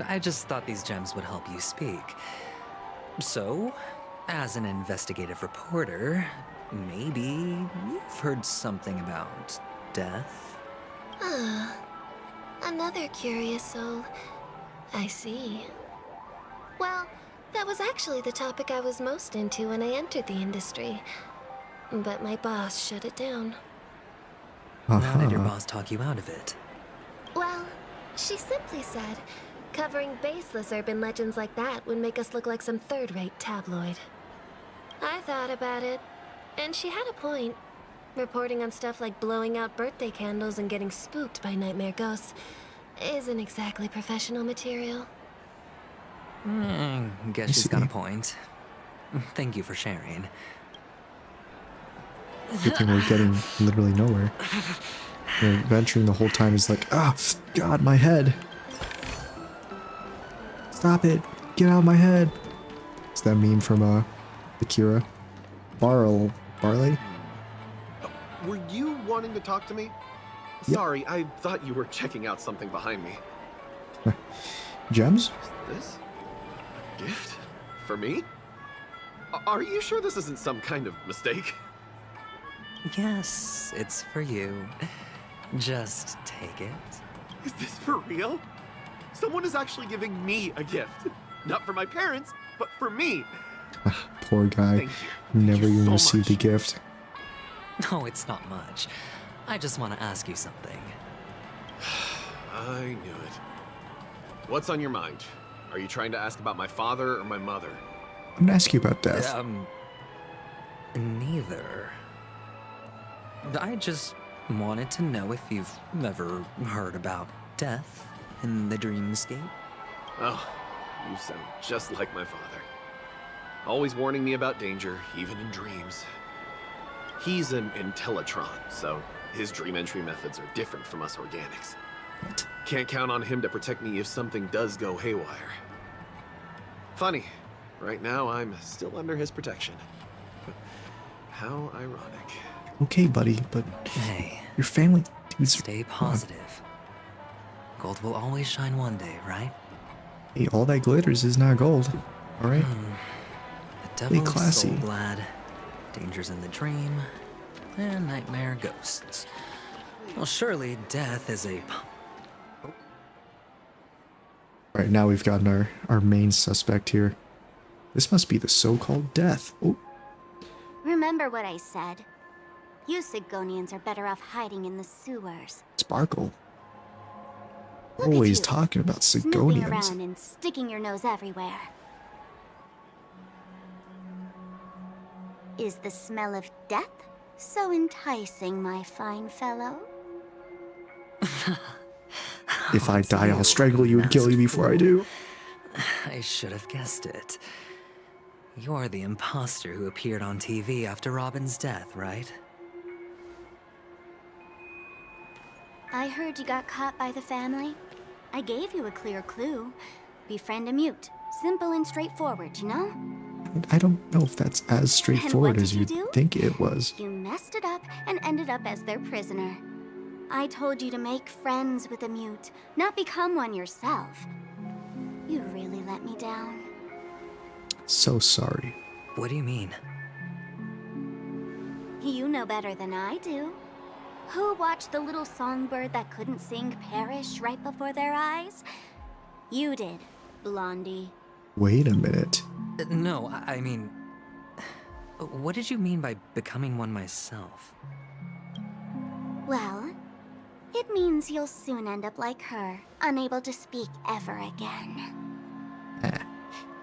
I just thought these gems would help you speak. So, as an investigative reporter, maybe you've heard something about death? Another curious soul. I see. Well, that was actually the topic I was most into when I entered the industry. But my boss shut it down. How did your boss talk you out of it? Well, she simply said, covering baseless urban legends like that would make us look like some third-rate tabloid. I thought about it, and she had a point. Reporting on stuff like blowing out birthday candles and getting spooked by nightmare ghosts isn't exactly professional material. Guess she's got a point. Thank you for sharing. Good thing we're getting literally nowhere. We're adventuring the whole time is like, God, my head. Stop it. Get out of my head. It's that meme from Akira. Barley? Were you wanting to talk to me? Yep. Sorry, I thought you were checking out something behind me. Gems? Is this a gift? For me? Are you sure this isn't some kind of mistake? Yes, it's for you. Just take it. Is this for real? Someone is actually giving me a gift. Not for my parents, but for me. Poor guy. Thank you. Never Thank you even so received a much. gift. No, it's not much. I just want to ask you something. I knew it. What's on your mind? Are you trying to ask about my father or my mother? I'm gonna ask you about death. Neither. I just wanted to know if you've ever heard about death in the dreamscape. Oh, you sound just like my father. Always warning me about danger, even in dreams. He's an Intellitron, so his dream entry methods are different from us organics. What? Can't count on him to protect me if something does go haywire. Funny, right now I'm still under his protection. How ironic. Okay, buddy, but Hey, your family dudes. stay positive. Gold will always shine one day, right? Hey, all that glitters is not gold. Alright? The devil of classy. Soulglad, dangers in the dream, and nightmare ghosts. Well, surely death is a... Alright, now we've gotten our main suspect here. This must be the so-called death. Oh, Remember what I said. You Sigonians are better off hiding in the sewers. Sparkle. Look at Always you, talking about snooping Sigonians. around and sticking your nose everywhere. Is the smell of death so enticing, my fine fellow? If I die, I'll strangle you and kill you before I do. I should have guessed it. You're the imposter who appeared on TV after Robin's death, right? I heard you got caught by the family. I gave you a clear clue. Befriend a mute. Simple and straightforward, you know? I don't know if that's as straightforward did as you you do? think it was. You messed it up and ended up as their prisoner. I told you to make friends with a mute, not become one yourself. You really let me down. So sorry. What do you mean? You know better than I do. Who watched the little songbird that couldn't sing perish right before their eyes? You did, Blondie. Wait a minute. No, I mean... What did you mean by becoming one myself? Well, it means you'll soon end up like her, unable to speak ever again.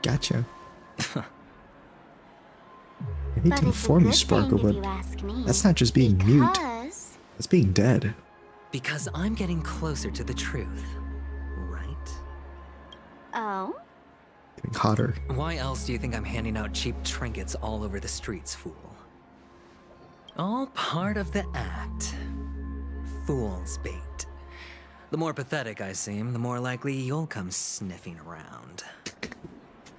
Gotcha. I hate to inform you, Sparkle, but that's not just being mute. That's being dead. Because I'm getting closer to the truth, right? Oh? Getting hotter. Why else do you think I'm handing out cheap trinkets all over the streets, fool? All part of the act. Fool's bait. The more pathetic I seem, the more likely you'll come sniffing around.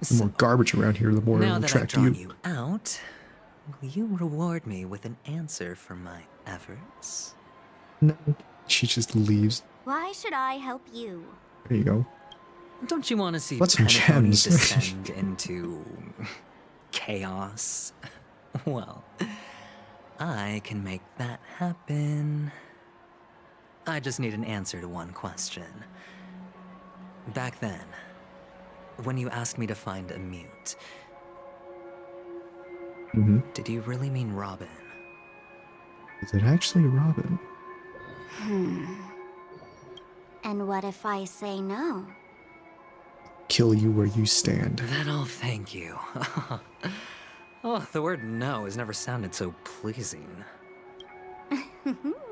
The more garbage around here, the more it'll attract Now that I've drawn you. you out, will you reward me with an answer for my efforts? No. She just leaves. Why should I help you? There you go. Don't you want to see What's some Penacony gems? descend into chaos? Well, I can make that happen. I just need an answer to one question. Back then, when you asked me to find a mute, did you really mean Robin? Is it actually Robin? And what if I say no? Kill you where you stand. Then I'll thank you. Oh, the word no has never sounded so pleasing.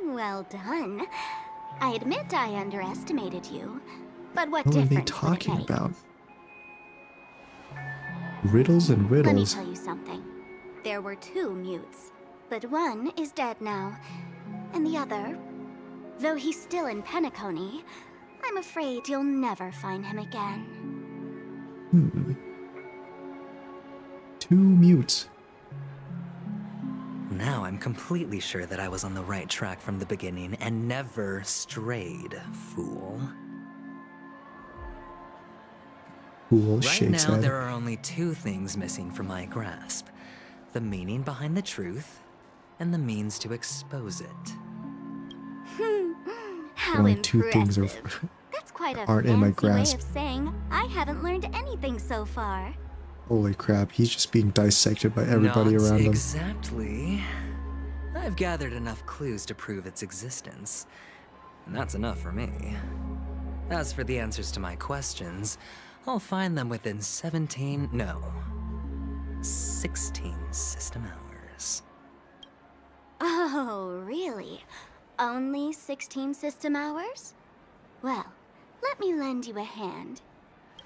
Well done. I admit I underestimated you, but what What are difference they would it talking make? about? Riddles and Let me riddles. tell you something. There were two mutes, but one is dead now, and the other, though he's still in Penacony, I'm afraid you'll never find him again. Two mutes. Now I'm completely sure that I was on the right track from the beginning and never strayed, fool. Fool Right shakes now, head. there are only two things missing from my grasp. The meaning behind the truth, and the means to expose it. How Only two things are impressive. That's quite a aren't in my fancy way grasp. of saying I haven't learned anything so far. Holy crap, he's just being dissected by everybody Not around him. exactly. I've gathered enough clues to prove its existence, and that's enough for me. As for the answers to my questions, I'll find them within 16 system hours. Oh, really? Only 16 system hours? Well, let me lend you a hand.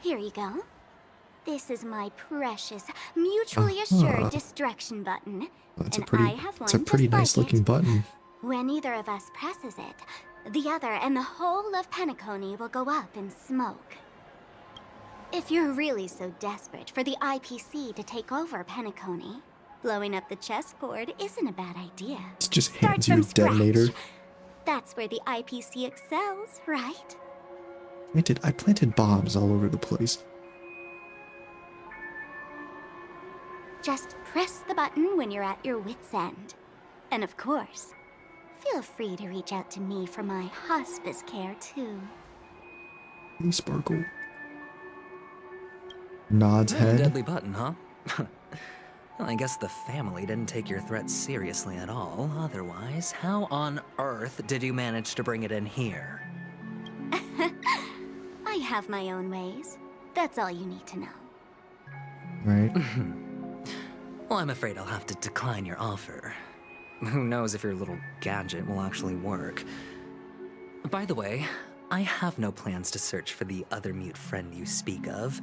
Here you go. This is my precious, mutually assured destruction button. That's and a pretty, I have one it's a pretty just like nice looking it. button. When either of us presses it, the other and the whole of Penacony will go up in smoke. If you're really so desperate for the IPC to take over Penacony, blowing up the chessboard isn't a bad idea. It just Start hands you from a detonator. scratch. That's where the IPC excels, right? I planted bombs all over the place. Just press the button when you're at your wit's end. And of course, feel free to reach out to me for my hospice care too. Hey, Sparkle. Nods head. Deadly button, huh? Well, I guess the family didn't take your threat seriously at all. Otherwise, how on earth did you manage to bring it in here? I have my own ways. That's all you need to know. Right. Well, I'm afraid I'll have to decline your offer. Who knows if your little gadget will actually work. By the way, I have no plans to search for the other mute friend you speak of,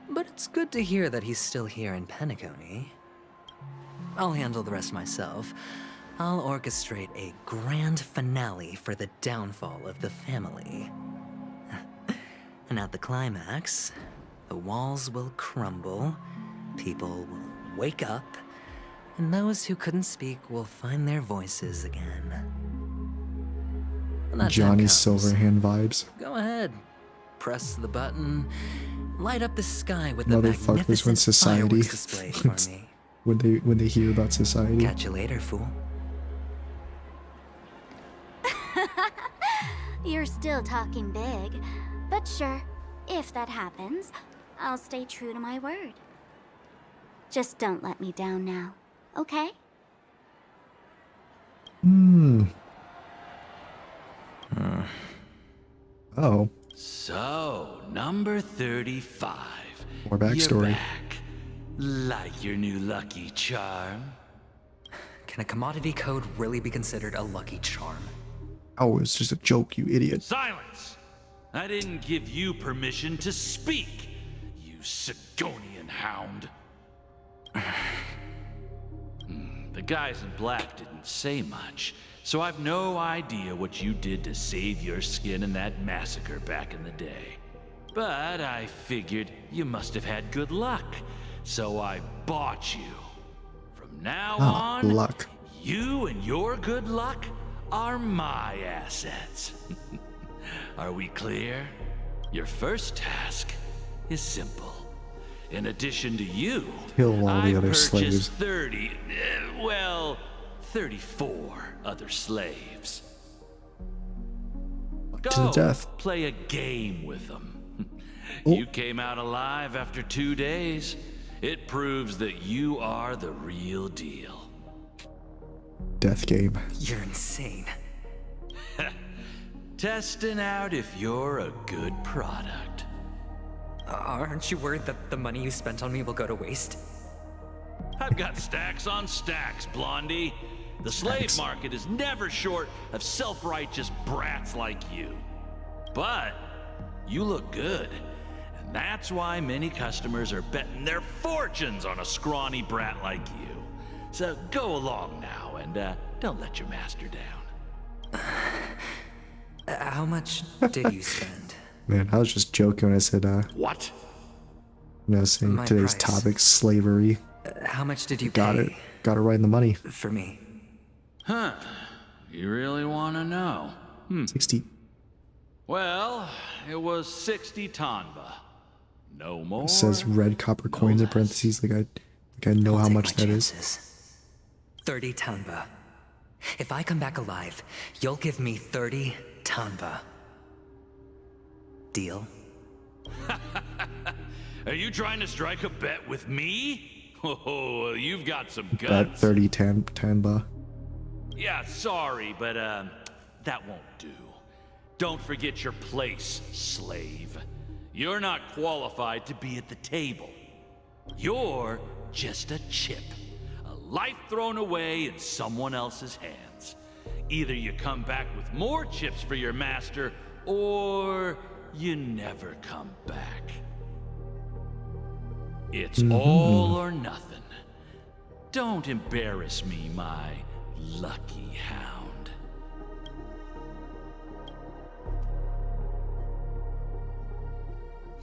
but it's good to hear that he's still here in Penacony. I'll handle the rest myself. I'll orchestrate a grand finale for the downfall of the family. And at the climax, the walls will crumble, people will wake up, and those who couldn't speak will find their voices again. when that time Johnny comes, Silverhand vibes. go ahead. Press the button. Light up the sky with the Motherfuckers when magnificent society fireworks display for me. when they hear about society. Catch you later, fool. You're still talking big. But sure, if that happens, I'll stay true to my word. Just don't let me down now, okay? Oh. So, number 35. More backstory. You're back. Like your new lucky charm? Can a commodity code really be considered a lucky charm? Oh, it's just a joke, you idiot. Silence! I didn't give you permission to speak, you Sigonian hound. The guys in black didn't say much, so I've no idea what you did to save your skin in that massacre back in the day. But I figured you must have had good luck, so I bought you. From now on, luck. you and your good luck are my assets. Are we clear? Your first task is simple. In addition to you, Kill all the I've other purchased slaves. 34 other slaves. To the death. Play a game with them. Oh. You came out alive after 2 days. It proves that you are the real deal. Death game. You're insane. Testing out if you're a good product. Aren't you worried that the money you spent on me will go to waste? I've got stacks on stacks, Blondie. The slave Stacks. market is never short of self-righteous brats like you. But you look good. And that's why many customers are betting their fortunes on a scrawny brat like you. So go along now and don't let your master down. How much did you spend? Man, I was just joking when I said, What? saying My today's price. topic, slavery. How much did you Got pay? it. Got it right in the money. For me. Huh. You really want to know? 60. Well, it was 60 tanba. No more. It says red copper coins in parentheses, like I know how I'll take much my that is. chances. 30 tanba. If I come back alive, you'll give me 30 tanba. Deal? Are you trying to strike a bet with me? Oh, you've got some Bet guts. 30 tanba. Yeah, sorry, but that won't do. Don't forget your place, slave. You're not qualified to be at the table. You're just a chip. A life thrown away in someone else's hands. Either you come back with more chips for your master, or you never come back. It's all or nothing. Don't embarrass me, my lucky hound.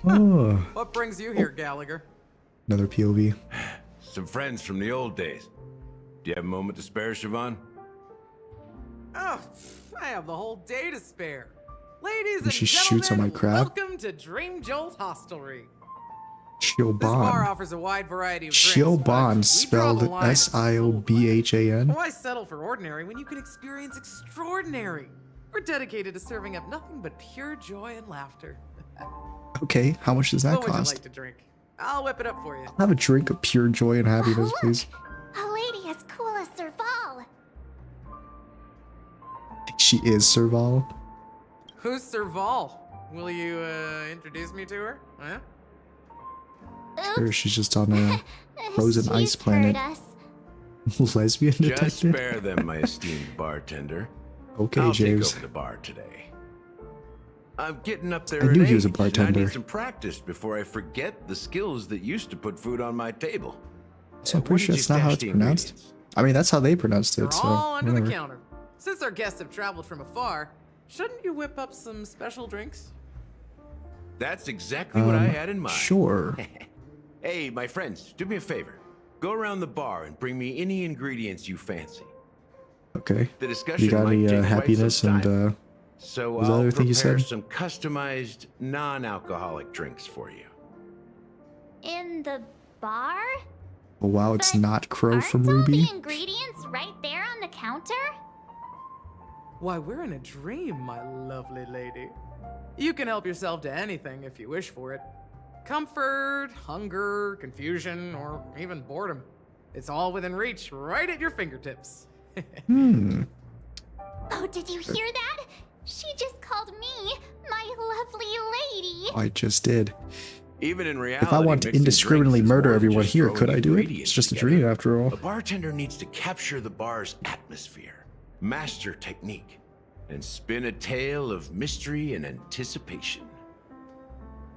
Oh, What brings you here, Gallagher? another POV. Some friends from the old days. Do you have a moment to spare, Siobhan? Oh, I have the whole day to spare. Ladies And and she gentlemen, shoots on my crab? welcome to Dream Jolt Hostelry. This bar Siobhan. offers a wide variety of drinks, but Siobhan, we draw the spelled line at Siobhan. Why settle for ordinary when you can experience extraordinary? We're dedicated to serving up nothing but pure joy and laughter. Okay, how much does that What would you cost? like to drink? I'll whip it up for you. I'll have a drink of pure joy and happiness, please. A lady as cool as Serval. She is Serval. Who's Serval? Will you introduce me to her? Huh? Or she's just on a frozen ice She's planet. heard us. Lesbian Just detective. spare them, my esteemed bartender. Okay, I'll James. take over the bar today. I'm getting up there. I knew in he was a age, and I bartender. need some practice before I forget the skills that used to put food on my table. So I'm Where pretty sure did you that's not how stash it's the pronounced. ingredients? I mean, that's how they pronounced They're it, so all under whatever. the counter. Since our guests have traveled from afar, shouldn't you whip up some special drinks? That's exactly what I had in mind. Sure. Hey, my friends, do me a favor. Go around the bar and bring me any ingredients you fancy. Okay. The discussion You got might any take quite happiness some and time. So Was that I'll everything you prepare said? some customized, non-alcoholic drinks for you. In the bar? Oh, wow, it's not Crow from Aren't all Ruby. the ingredients right there on the counter? Why, we're in a dream, my lovely lady. You can help yourself to anything if you wish for it. Comfort, hunger, confusion, or even boredom. It's all within reach, right at your fingertips. Oh, did you hear that? She just called me my lovely lady. I just did. Even in reality, If I want to mixing indiscriminately drinks is murder more than everyone just here, throwing could I do it? ingredients It's just a together. dream after all. A bartender needs to capture the bar's atmosphere, master technique, and spin a tale of mystery and anticipation.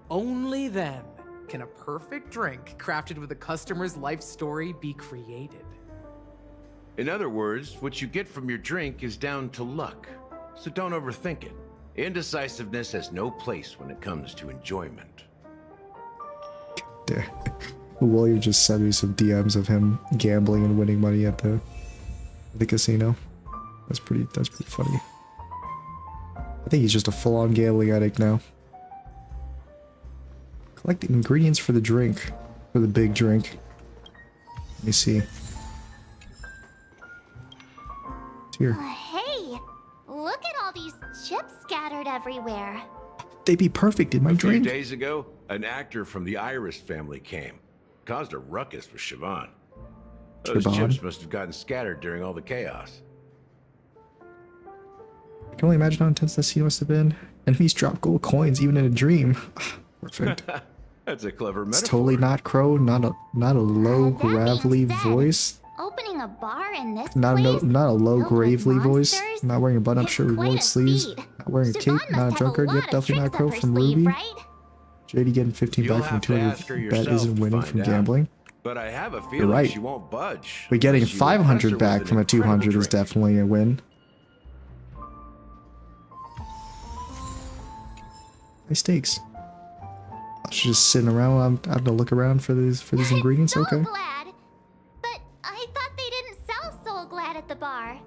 Only then can a perfect drink crafted with a customer's life story be created. In other words, what you get from your drink is down to luck, so don't overthink it. Indecisiveness has no place when it comes to enjoyment. William just sent me some DMs of him gambling and winning money at the casino. That's pretty funny. I think he's just a full-on gambling addict now. Collect the ingredients for the drink. For the big drink. Let me see. It's here. Hey, look at all these chips scattered everywhere. They'd be perfect in my A few drink. days ago, an actor from the Iris family came. Caused a ruckus for Siobhan. Those Siobhan? chips must have gotten scattered during all the chaos. I can only imagine how intense that scene must have been. Enemies drop gold coins even in a dream. Perfect. That's a clever It's metaphor. totally not Crow, not a low gravelly voice. Opening a bar in this Not a, place? not a low filled with gravely voice. monsters? Not wearing a button-up It's shirt with quite rolled a sleeves. feat. Not wearing a Siobhan cape. must Not a have a drunkard. lot Yep, of definitely not tricks Crow up her from sleeve, Ruby. right? JD getting 15 You'll back from have to ask her 200. Bet yourself isn't to winning find from out. gambling. But I have a You're feeling right. she won't budge. But getting unless you impress her 500 with back an from a incredible 200 is drink. definitely a win. High stakes. I should just sitting around. I have to look around for these ingredients. So Okay. glad. But I thought they didn't sell Soul Glad at the bar.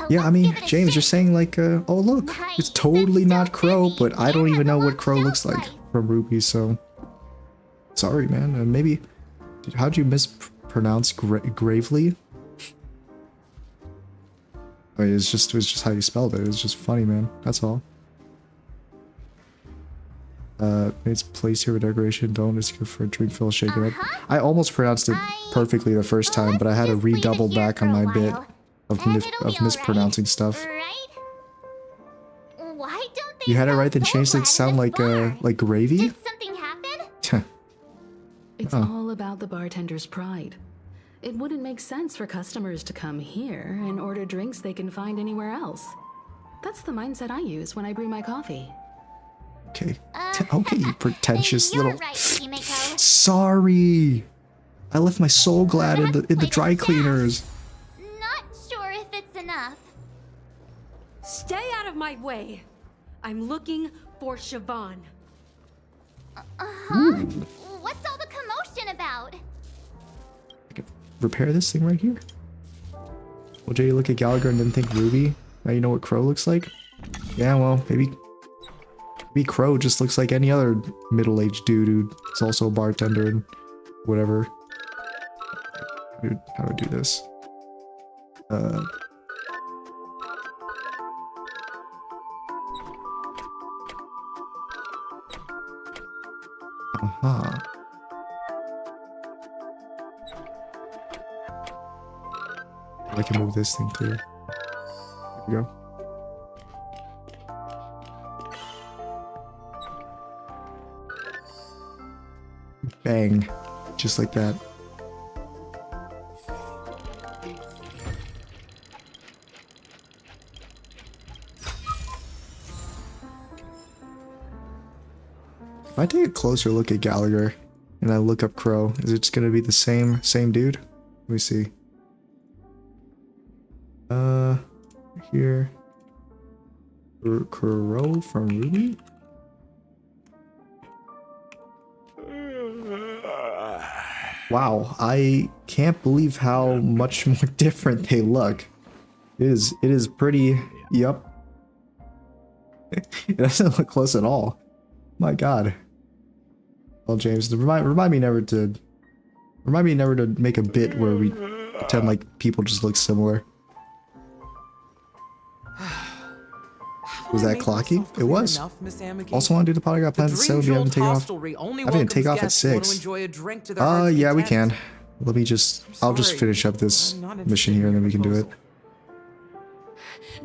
Yeah, I mean, give it a James, you're saying like, oh look, it's totally not Crow, but I don't even know what Crow looks like from Ruby, so sorry, man. Maybe, how'd you mispronounce gravely? I mean, it was just how you spelled it. It was just funny, man. That's all. It's place here with decoration. Don't. It's good for a drink fill shaken up. I almost pronounced it perfectly the first time, but I had to redouble back on my bit of mispronouncing stuff. Why don't they You had it sell right, then Soul changed it to Glad sound in like this bar? gravy. Did something happen? It's Oh. all about the bartender's pride. It wouldn't make sense for customers to come here and order drinks they can find anywhere else. That's the mindset I use when I brew my coffee. Okay. Okay, you pretentious You're little. right, Kimiko. Sorry, I left my Soul Glad in the dry cleaners. Not sure if it's enough. Stay out of my way. I'm looking for Siobhan. Huh? What's all the commotion about? Repair this thing right here. Well, Jay, you look at Gallagher and didn't think Ruby. Now you know what Crow looks like. Yeah, well, maybe Crow just looks like any other middle-aged dude who's also a bartender and whatever. How do I do this? Aha. I can move this thing too. There we go. Bang. Just like that. If I take a closer look at Gallagher and I look up Crow, is it just gonna be the same dude? Let me see. Here. Crow from Ruby? Wow, I can't believe how much more different they look. It is pretty, yep. It doesn't look close at all. My God. Well, James, remind me never to make a bit where we pretend like people just look similar. Was that clocky? It was. Also want to do the pot? I got plans at 7. We haven't taken off. I didn't take off at 6. Yeah, we can. I'll just finish up this mission here and then we can do it.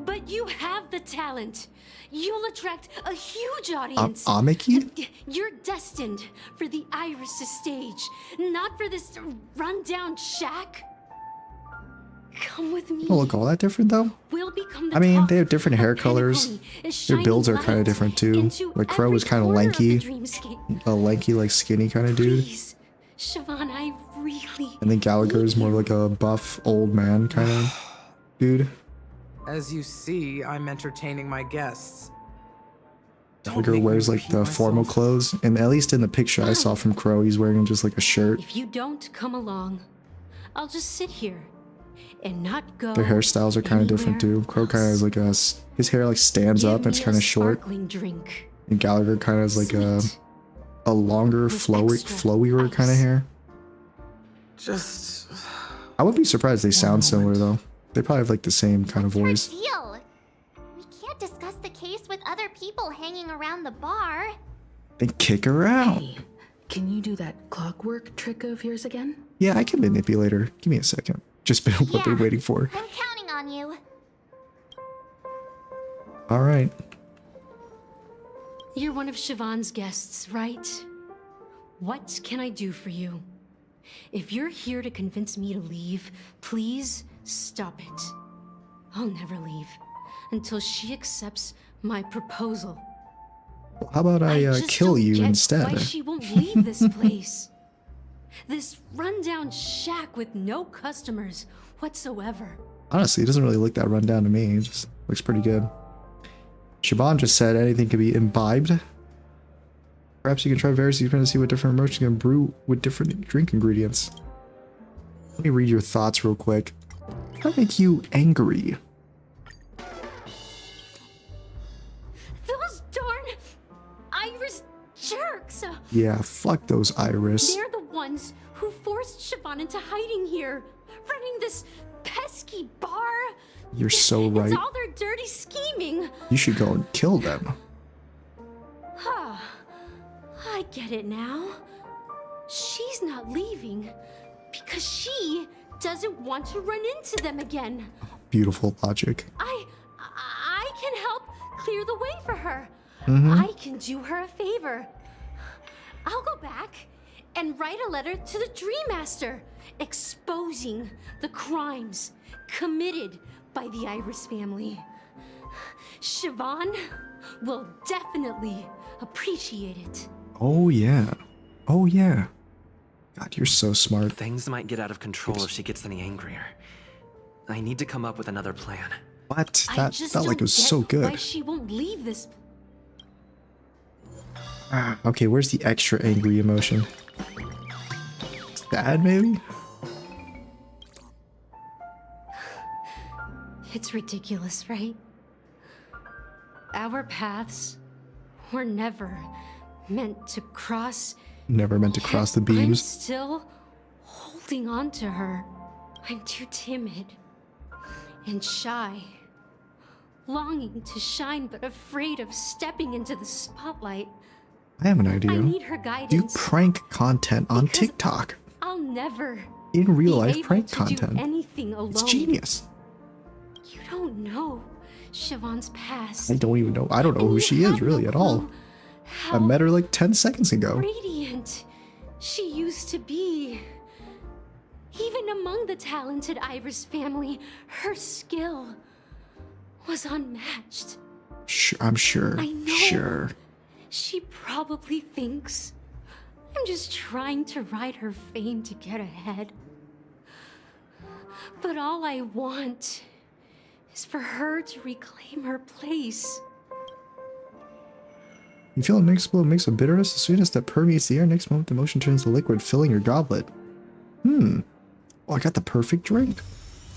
But you have the talent. You'll attract a huge audience. Amiki? You're destined for the Iris stage, not for this rundown shack. Come with me. Don't look all that different though. We'll become the I mean, talk they have different hair colors. Their builds are kind of different too. Like Crow is kind of lanky, a lanky, like skinny kind of dude. Please, Siobhan, I really. And then Gallagher is more like a buff old man kind of dude. As you see, I'm entertaining my guests. Gallagher wears like the formal clothes, and at least in the picture I saw from Crow, he's wearing just like a shirt. If you don't come along, I'll just sit here and not go. Their hairstyles are kind of different too. Crow kind of has like his hair like stands up and it's kind of short. Drink. And Gallagher kind of has like a longer, flowier kind of hair. I wouldn't be surprised they sound similar though. They probably have like the same kind of voice. Deal. We can't discuss the case with other people hanging around the bar. Then kick her out. Hey, can you do that clockwork trick of yours again? Yeah, I can manipulate her. Give me a second. Just been what they're waiting for. I'm counting on you. All right. You're one of Siobhan's guests, right? What can I do for you? If you're here to convince me to leave, please stop it. I'll never leave until she accepts my proposal. Well, how about I kill you instead? Why she won't leave this place? This rundown shack with no customers whatsoever. Honestly, it doesn't really look that run down to me. It just looks pretty good. Siobhan just said anything can be imbibed. Perhaps you can try various experiments to see what different emotions can brew with different drink ingredients. Let me read your thoughts real quick. What make you angry? Those darn Iris jerks! Yeah, fuck those Iris. They're the ones who forced Siobhan into hiding here, running this pesky bar. You're so right. It's all their dirty scheming. You should go and kill them. I get it now. She's not leaving because she doesn't want to run into them again. Beautiful logic. I can help clear the way for her. Mm-hmm. I can do her a favor. I'll go back and write a letter to the Dream Master exposing the crimes committed by the Iris family. Siobhan will definitely appreciate it. Oh yeah. Oh yeah. God, you're so smart. Things might get out of control if she gets any angrier. I need to come up with another plan. What? That felt like it was so good. Why she won't leave this. Okay, where's the extra angry emotion? Sad, maybe? It's ridiculous, right? Our paths were never meant to cross. Never meant to cross the I'm beams. still holding on to her. I'm too timid and shy, longing to shine but afraid of stepping into the spotlight. I have an idea. I need her guidance. Do prank content on TikTok. I'll never In real be life able prank to content. do anything alone. It's genius. You don't know Siobhan's past. I don't even know. I don't know who she is really at all. I met her like 10 seconds ago. Radiant she used to be. Even among the talented Iris family, her skill was unmatched. I'm sure. I know. Sure. She probably thinks I'm just trying to ride her fame to get ahead. But all I want is for her to reclaim her place. You feel an inexplicable mix of bitterness, the sweetness that permeates the air. Next moment, the emotion turns to liquid, filling your goblet. Oh, I got the perfect drink.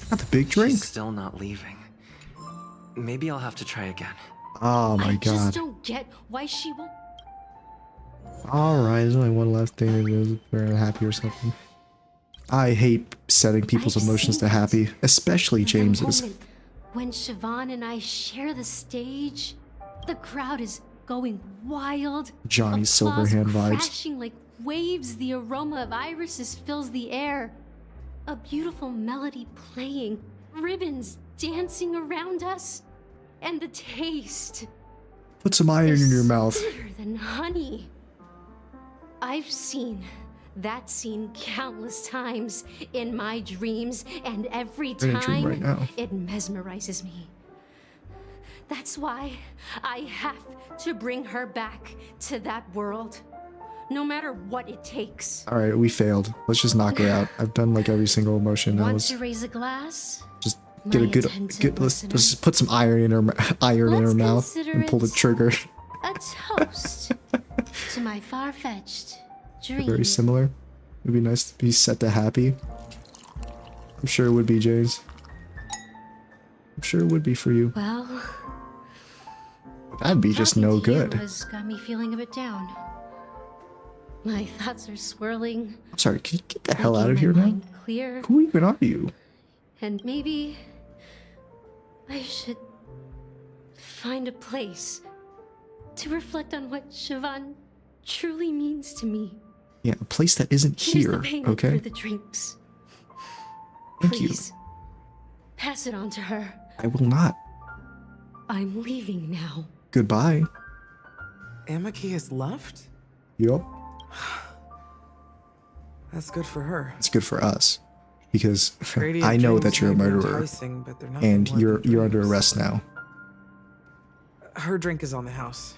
I got the big drink. She's still not leaving. Maybe I'll have to try again. Oh my I just god. don't get why she won't. Alright, there's only one left thing to do. We're happy or something. I hate setting people's emotions to happy, especially James's. The moment when Siobhan and I share the stage, the crowd is going wild. Johnny Applause Silverhand vibes. crashing like waves. The aroma of irises fills the air. A beautiful melody playing. Ribbons dancing around us. And the taste. Put some iron in your mouth. Sweeter than honey. I've seen that scene countless times in my dreams, and every I'm in a dream time right now. it mesmerizes me. That's why I have to bring her back to that world, no matter what it takes. Alright, we failed. Let's just knock her out. I've done like every single emotion. Now Want let's to raise a glass? just get a My good, attentive let's listener. just put some iron in her mouth consider and pull the it trigger. A toast to my far-fetched dream. Very similar. It'd be nice to be set to happy. I'm sure it would be, James. I'm sure it would be for you. Well, That'd be just talking no to you good. has got me feeling a bit down. My thoughts are swirling. I'm sorry, can you get the hell out of making here my now? mind Clear. Who even are you? And maybe I should find a place to reflect on what Siobhan truly means to me. Yeah, a place that isn't Here's the here, payment okay? for the drinks. Thank you. Please, pass it on to her. I will not. I'm leaving now. Goodbye. Amaki has left? Yup. That's good for her. It's good for us. Because Radiant I know dreams that you're a may be murderer. enticing, but they're nothing And more you're than under dreams. arrest now. Her drink is on the house.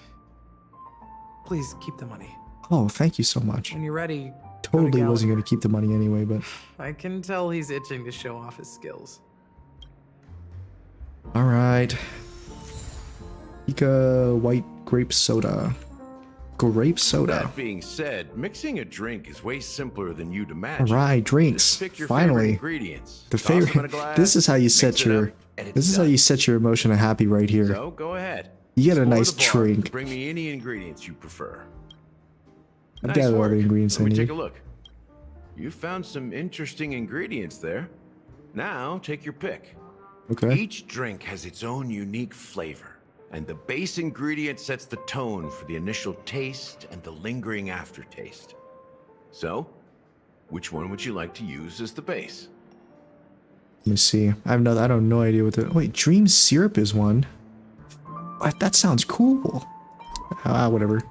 Please keep the money. Oh, thank you so much. When you're ready, Totally Gallagher. wasn't going to keep the money anyway, but I can tell he's itching to show off his skills. alright. Ika white grape soda. Grape soda. That being said, mixing a drink is way simpler than you'd imagine. Alright, drinks. Just pick your favorite Finally. ingredients. The Toss 'em in a favorite. glass, This is how you mix set it your. up, and it's This is how done. you set your emotion to happy right here. So go ahead. You get a Explore nice the bar and drink. Bring me any ingredients you prefer. I've Nice gathered all work. the ingredients I Let me need. take a look. You found some interesting ingredients there. Now take your pick. Okay. Each drink has its own unique flavor, and the base ingredient sets the tone for the initial taste and the lingering aftertaste. So, which one would you like to use as the base? Let me see. I don't no idea what the. Wait, dream syrup is one. What? That sounds cool. Whatever.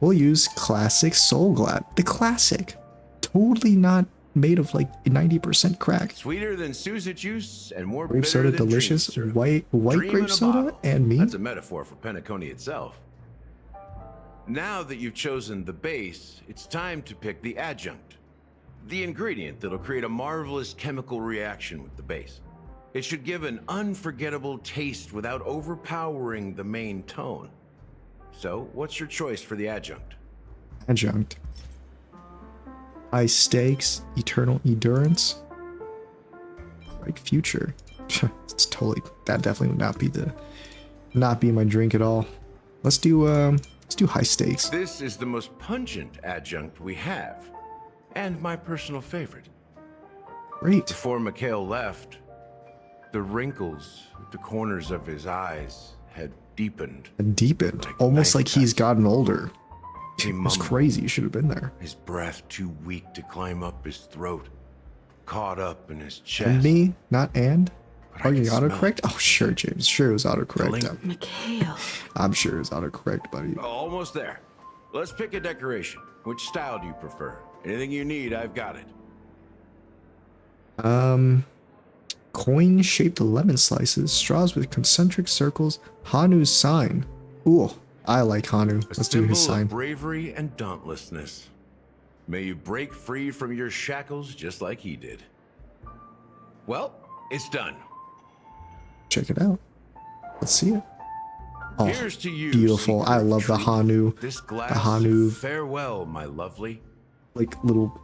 We'll use classic Soul Glad. The classic. Totally not made of like 90% crack. Sweeter than Susa juice and more Grape bitter soda, than dream delicious. syrup. White Dream in grape a soda, bottle. and me. That's a metaphor for Penacony itself. Now that you've chosen the base, it's time to pick the adjunct. The ingredient that'll create a marvelous chemical reaction with the base. It should give an unforgettable taste without overpowering the main tone. So, what's your choice for the adjunct? Adjunct. High stakes, eternal endurance. Bright future. It's totally. That definitely would not be my drink at all. Let's do high stakes. This is the most pungent adjunct we have, and my personal favorite. Great. Before Mikhail left, the wrinkles at the corners of his eyes had deepened. And deepened. Almost like he's gotten older. He It was mumbled, crazy. You should have been there. his breath too weak to climb up his throat, caught up in his chest. And me, not and. But I Are you can smell autocorrect? Oh, sure, James. Sure, it was autocorrect. Mikhail. I'm sure it was autocorrect, buddy. Almost there. Let's pick a decoration. Which style do you prefer? Anything you need, I've got it. Coin-shaped lemon slices, straws with concentric circles, Hanu's sign. Ooh, I like Hanu. A Let's do his symbol sign. of bravery and dauntlessness. May you break free from your shackles just like he did. Well, it's done. Check it out. Let's see it. Oh, Here's to you, beautiful. seeker I of love the truth. Hanu. This The glass Hanu, of farewell, my lovely. like, little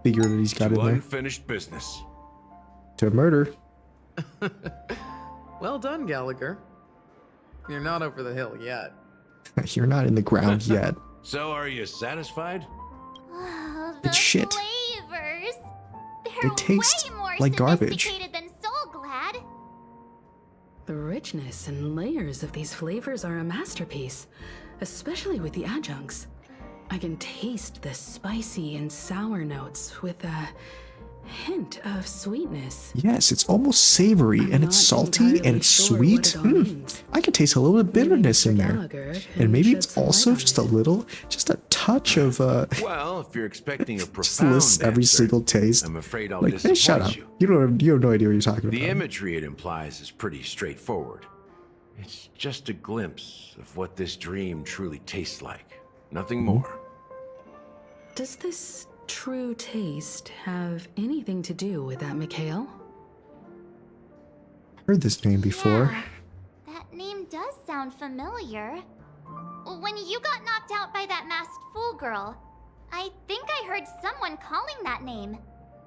figure that he's got To in there. unfinished business. To murder. Well done, Gallagher. You're not over the hill yet. You're not in the ground yet. So, are you satisfied? It's shit. Flavors. They They're taste way more like garbage. sophisticated than Soul Glad. The richness and layers of these flavors are a masterpiece, especially with the adjuncts. I can taste the spicy and sour notes with a hint of sweetness. Yes, it's almost savory and it's salty and it's sweet. I can taste a little bit of bitterness in there. And maybe it's also just a touch of Well, if you're expecting a just profound lists every answer, single taste. I'm afraid I'll Like, hey, disappoint shut up. you. You have no idea what you're talking The about. imagery it implies is pretty straightforward. It's just a glimpse of what this dream truly tastes like. Nothing more. Does this true taste have anything to do with that Mikhail? Heard this name before. Yeah, that name does sound familiar. When you got knocked out by that masked fool girl, I think I heard someone calling that name.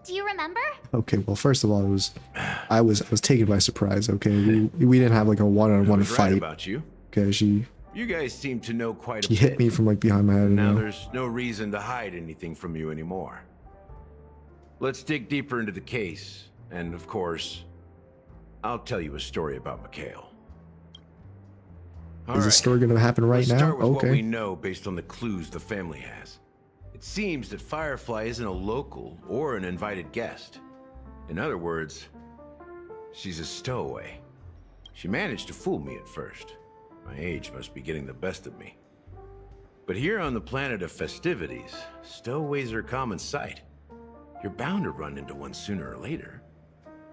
Do you remember? Okay, well, first of all, I was taken by surprise. Okay, we didn't have like a one-on-one I was right fight. about you. Okay, she You guys seem to know quite a hit bit. me from like behind my head. Now And there's no reason to hide anything from you anymore. Let's dig deeper into the case, and of course, I'll tell you a story about Mikhail. is this story gonna happen right Let's now? start with what we Okay. know based on the clues the family has. It seems that Firefly isn't a local or an invited guest. In other words, she's a stowaway. She managed to fool me at first. My age must be getting the best of me. But here on the planet of festivities, stowaways are a common sight. You're bound to run into one sooner or later.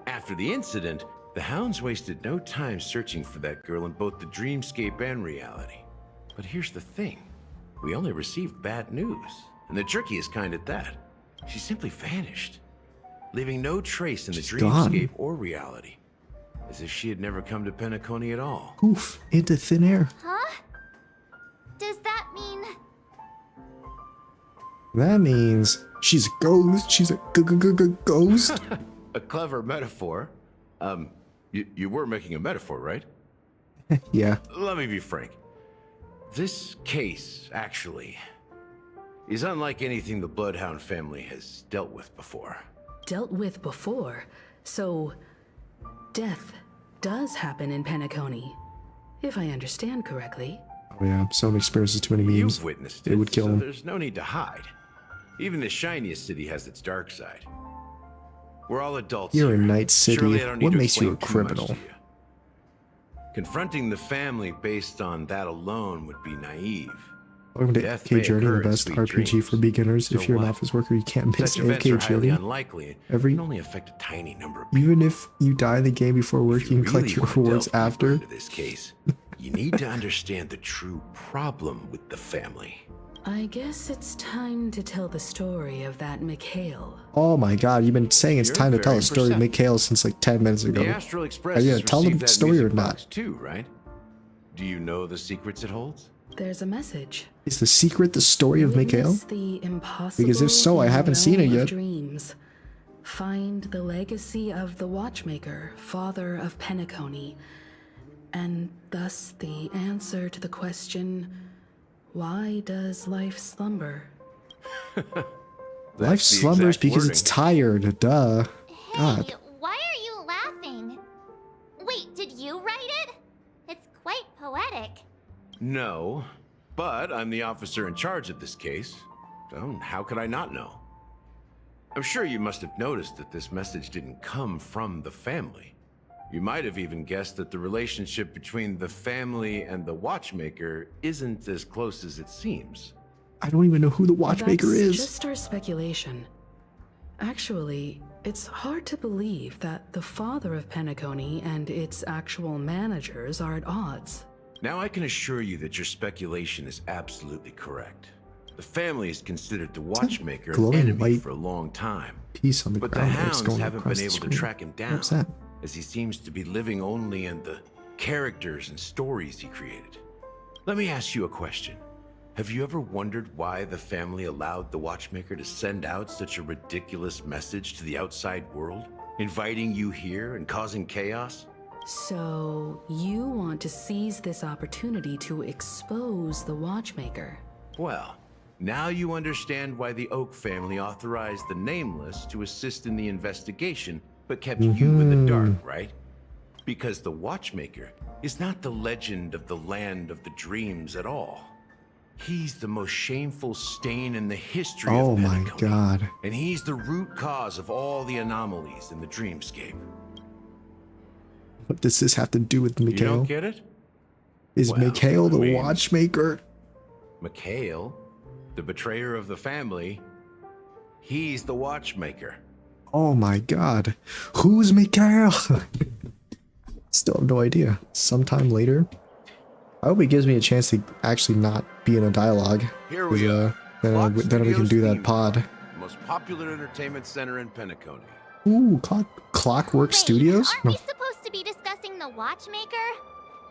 After the incident, the hounds wasted no time searching for that girl in both the dreamscape and reality. But here's the thing. We only received bad news, and the trickiest kind at that. She simply vanished, leaving no trace in the gone. dreamscape or reality. As if she had never come to Penacony at all. Poof, into thin air. Huh? Does that mean... That means she's a ghost. She's a ghost. A clever metaphor. You were making a metaphor, right? Yeah. Let me be frank. This case, actually, is unlike anything the Bloodhound family has dealt with before. Dealt with before, so death does happen in Penacony, if I understand correctly. Oh yeah, so many experiences, too many memes. You've witnessed It it, would kill so him. there's no need to hide. Even the shiniest city has its dark side. We're all adults You're here. in Night City. Surely I don't need What to makes you a explain too much criminal? to you. Confronting the family based on that alone would be naive. Welcome to Death AFK may Journey, the occur in best sweet RPG dreams. for beginners. So If you're an what? office worker, you can't miss Such events AFK are highly Journey. unlikely. Every- It can only affect a tiny number of Even if you die in the game before work, you can collect really your want to rewards delve deeper after. into this case, you need to understand the true problem with the family. I guess it's time to tell the story of that Mikhail. Oh my god, you've been saying it's You're time to tell very the story of perceptive. Mikhail since like 10 minutes ago. The Astral Express Are you has gonna tell them received the that story or music not? box too, right? Do you know the secrets it holds? There's a message. Is the secret the story of Mikhail? Witness the impossible Because if so, I in the haven't seen it realm of yet. Dreams. Find the legacy of the Watchmaker, father of Penacony, and thus the answer to the question, why does life slumber? Life slumbers because it's tired. Duh. God. Hey, why are you laughing? Wait, did you write it? It's quite poetic. No, but I'm the officer in charge of this case. So how could I not know? I'm sure you must have noticed that this message didn't come from the family. You might have even guessed that the relationship between the family and the Watchmaker isn't as close as it seems. I don't even know who the Watchmaker That's is. just our speculation. Actually, it's hard to believe that the father of Penacony and its actual managers are at odds. Now I can assure you that your speculation is absolutely correct. The family has considered the Watchmaker an glowing enemy white for a long time. Piece on the But the ground that's hounds going haven't across been the able to screen. track him down, What's that? as he seems to be living only in the characters and stories he created. Let me ask you a question. Have you ever wondered why the family allowed the Watchmaker to send out such a ridiculous message to the outside world, inviting you here and causing chaos? So, you want to seize this opportunity to expose the Watchmaker? Well, now you understand why the Oak family authorized the Nameless to assist in the investigation, but kept you in the dark, right? Because the Watchmaker is not the legend of the Land of the Dreams at all. He's the most shameful stain in the history Oh of my Penacony. god. And he's the root cause of all the anomalies in the dreamscape. What does this have to do with You Mikhail? don't get it? Is Well, Mikhail the I mean- Watchmaker? Mikhail, the betrayer of the family, he's the Watchmaker. Oh my god. Who's Mikhail? Still have no idea. Sometime later. I hope it gives me a chance to actually not be in a dialogue. Here we are. Then we can do that Theme pod. Park, the most popular entertainment center in Penacony. Ooh, Clockwork Studios? Aren't No. we supposed to be discussing the Watchmaker?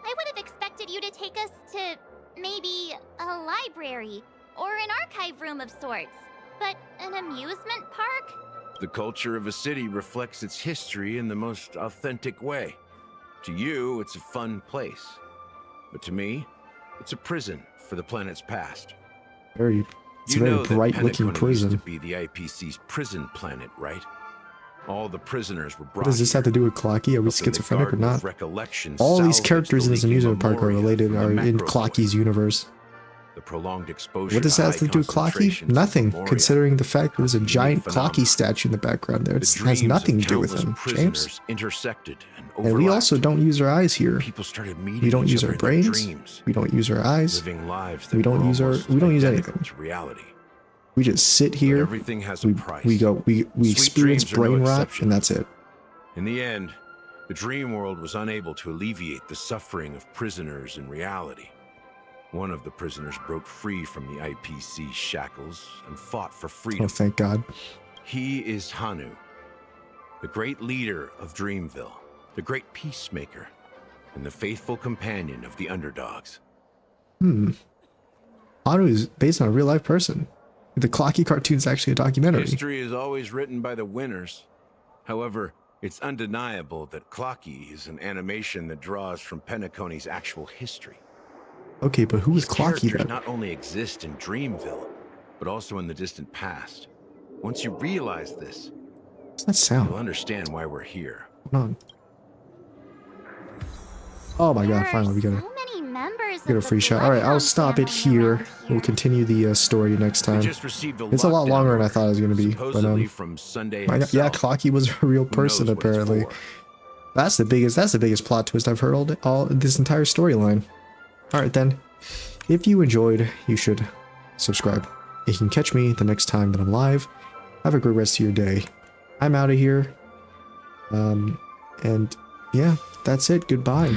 I would have expected you to take us to maybe a library or an archive room of sorts. But an amusement park? The culture of a city reflects its history in the most authentic way. To you, it's a fun place. But to me, it's a prison for the planet's past. It's a You very know that bright-looking Penacony used prison. to be the IPC's prison planet, right? All the prisoners were brought What does this have to do with Clocky? Are we up in the schizophrenic or garden of not? recollection, All these salvaged characters the in this leaking amusement park are memoria related, from the are in macro Clocky's universe. The prolonged exposure What does that have to do with Clocky? concentrations of Nothing, memoria, considering the fact that there's a unique giant phenomenon. Clocky statue in the background there. It The has dreams nothing of to do with countless him, prisoners James. intersected and And we also overlapped. don't use our eyes here. People started meeting We don't each use other our in their brains. dreams, We don't use our eyes. living lives that We don't were use almost use identical anything. to reality. We just sit here. everything has a price. We Sweet experience dreams are no brain rot, exception. and that's it. In the end, the dream world was unable to alleviate the suffering of prisoners in reality. One of the prisoners broke free from the IPC shackles and fought for freedom. Oh, thank God. He is Hanu, the great leader of Dreamville, the great peacemaker, and the faithful companion of the underdogs. Anu is based on a real-life person. The Clocky cartoon's actually a documentary. History is always written by the winners. However, it's undeniable that Clocky is an animation that draws from Penacony's actual history. Okay, but who is These Clocky characters then? not only exist in Dreamville, but also in the distant past. Once you realize this, What's that sound? you'll understand why we're here. Hold on. Oh my God! Finally, we got So many members a free shot. All right, I'll stop it here. We'll continue the story next time. We just received a It's a lot lockdown longer than I order, thought it was going to be. But supposedly from Sunday my God, yeah, himself. Clocky was a real Who person knows what it's apparently. for? That's the biggest plot twist I've heard all this entire storyline. All right then, if you enjoyed, you should subscribe. You can catch me the next time that I'm live. Have a great rest of your day. I'm out of here. And yeah, that's it. Goodbye.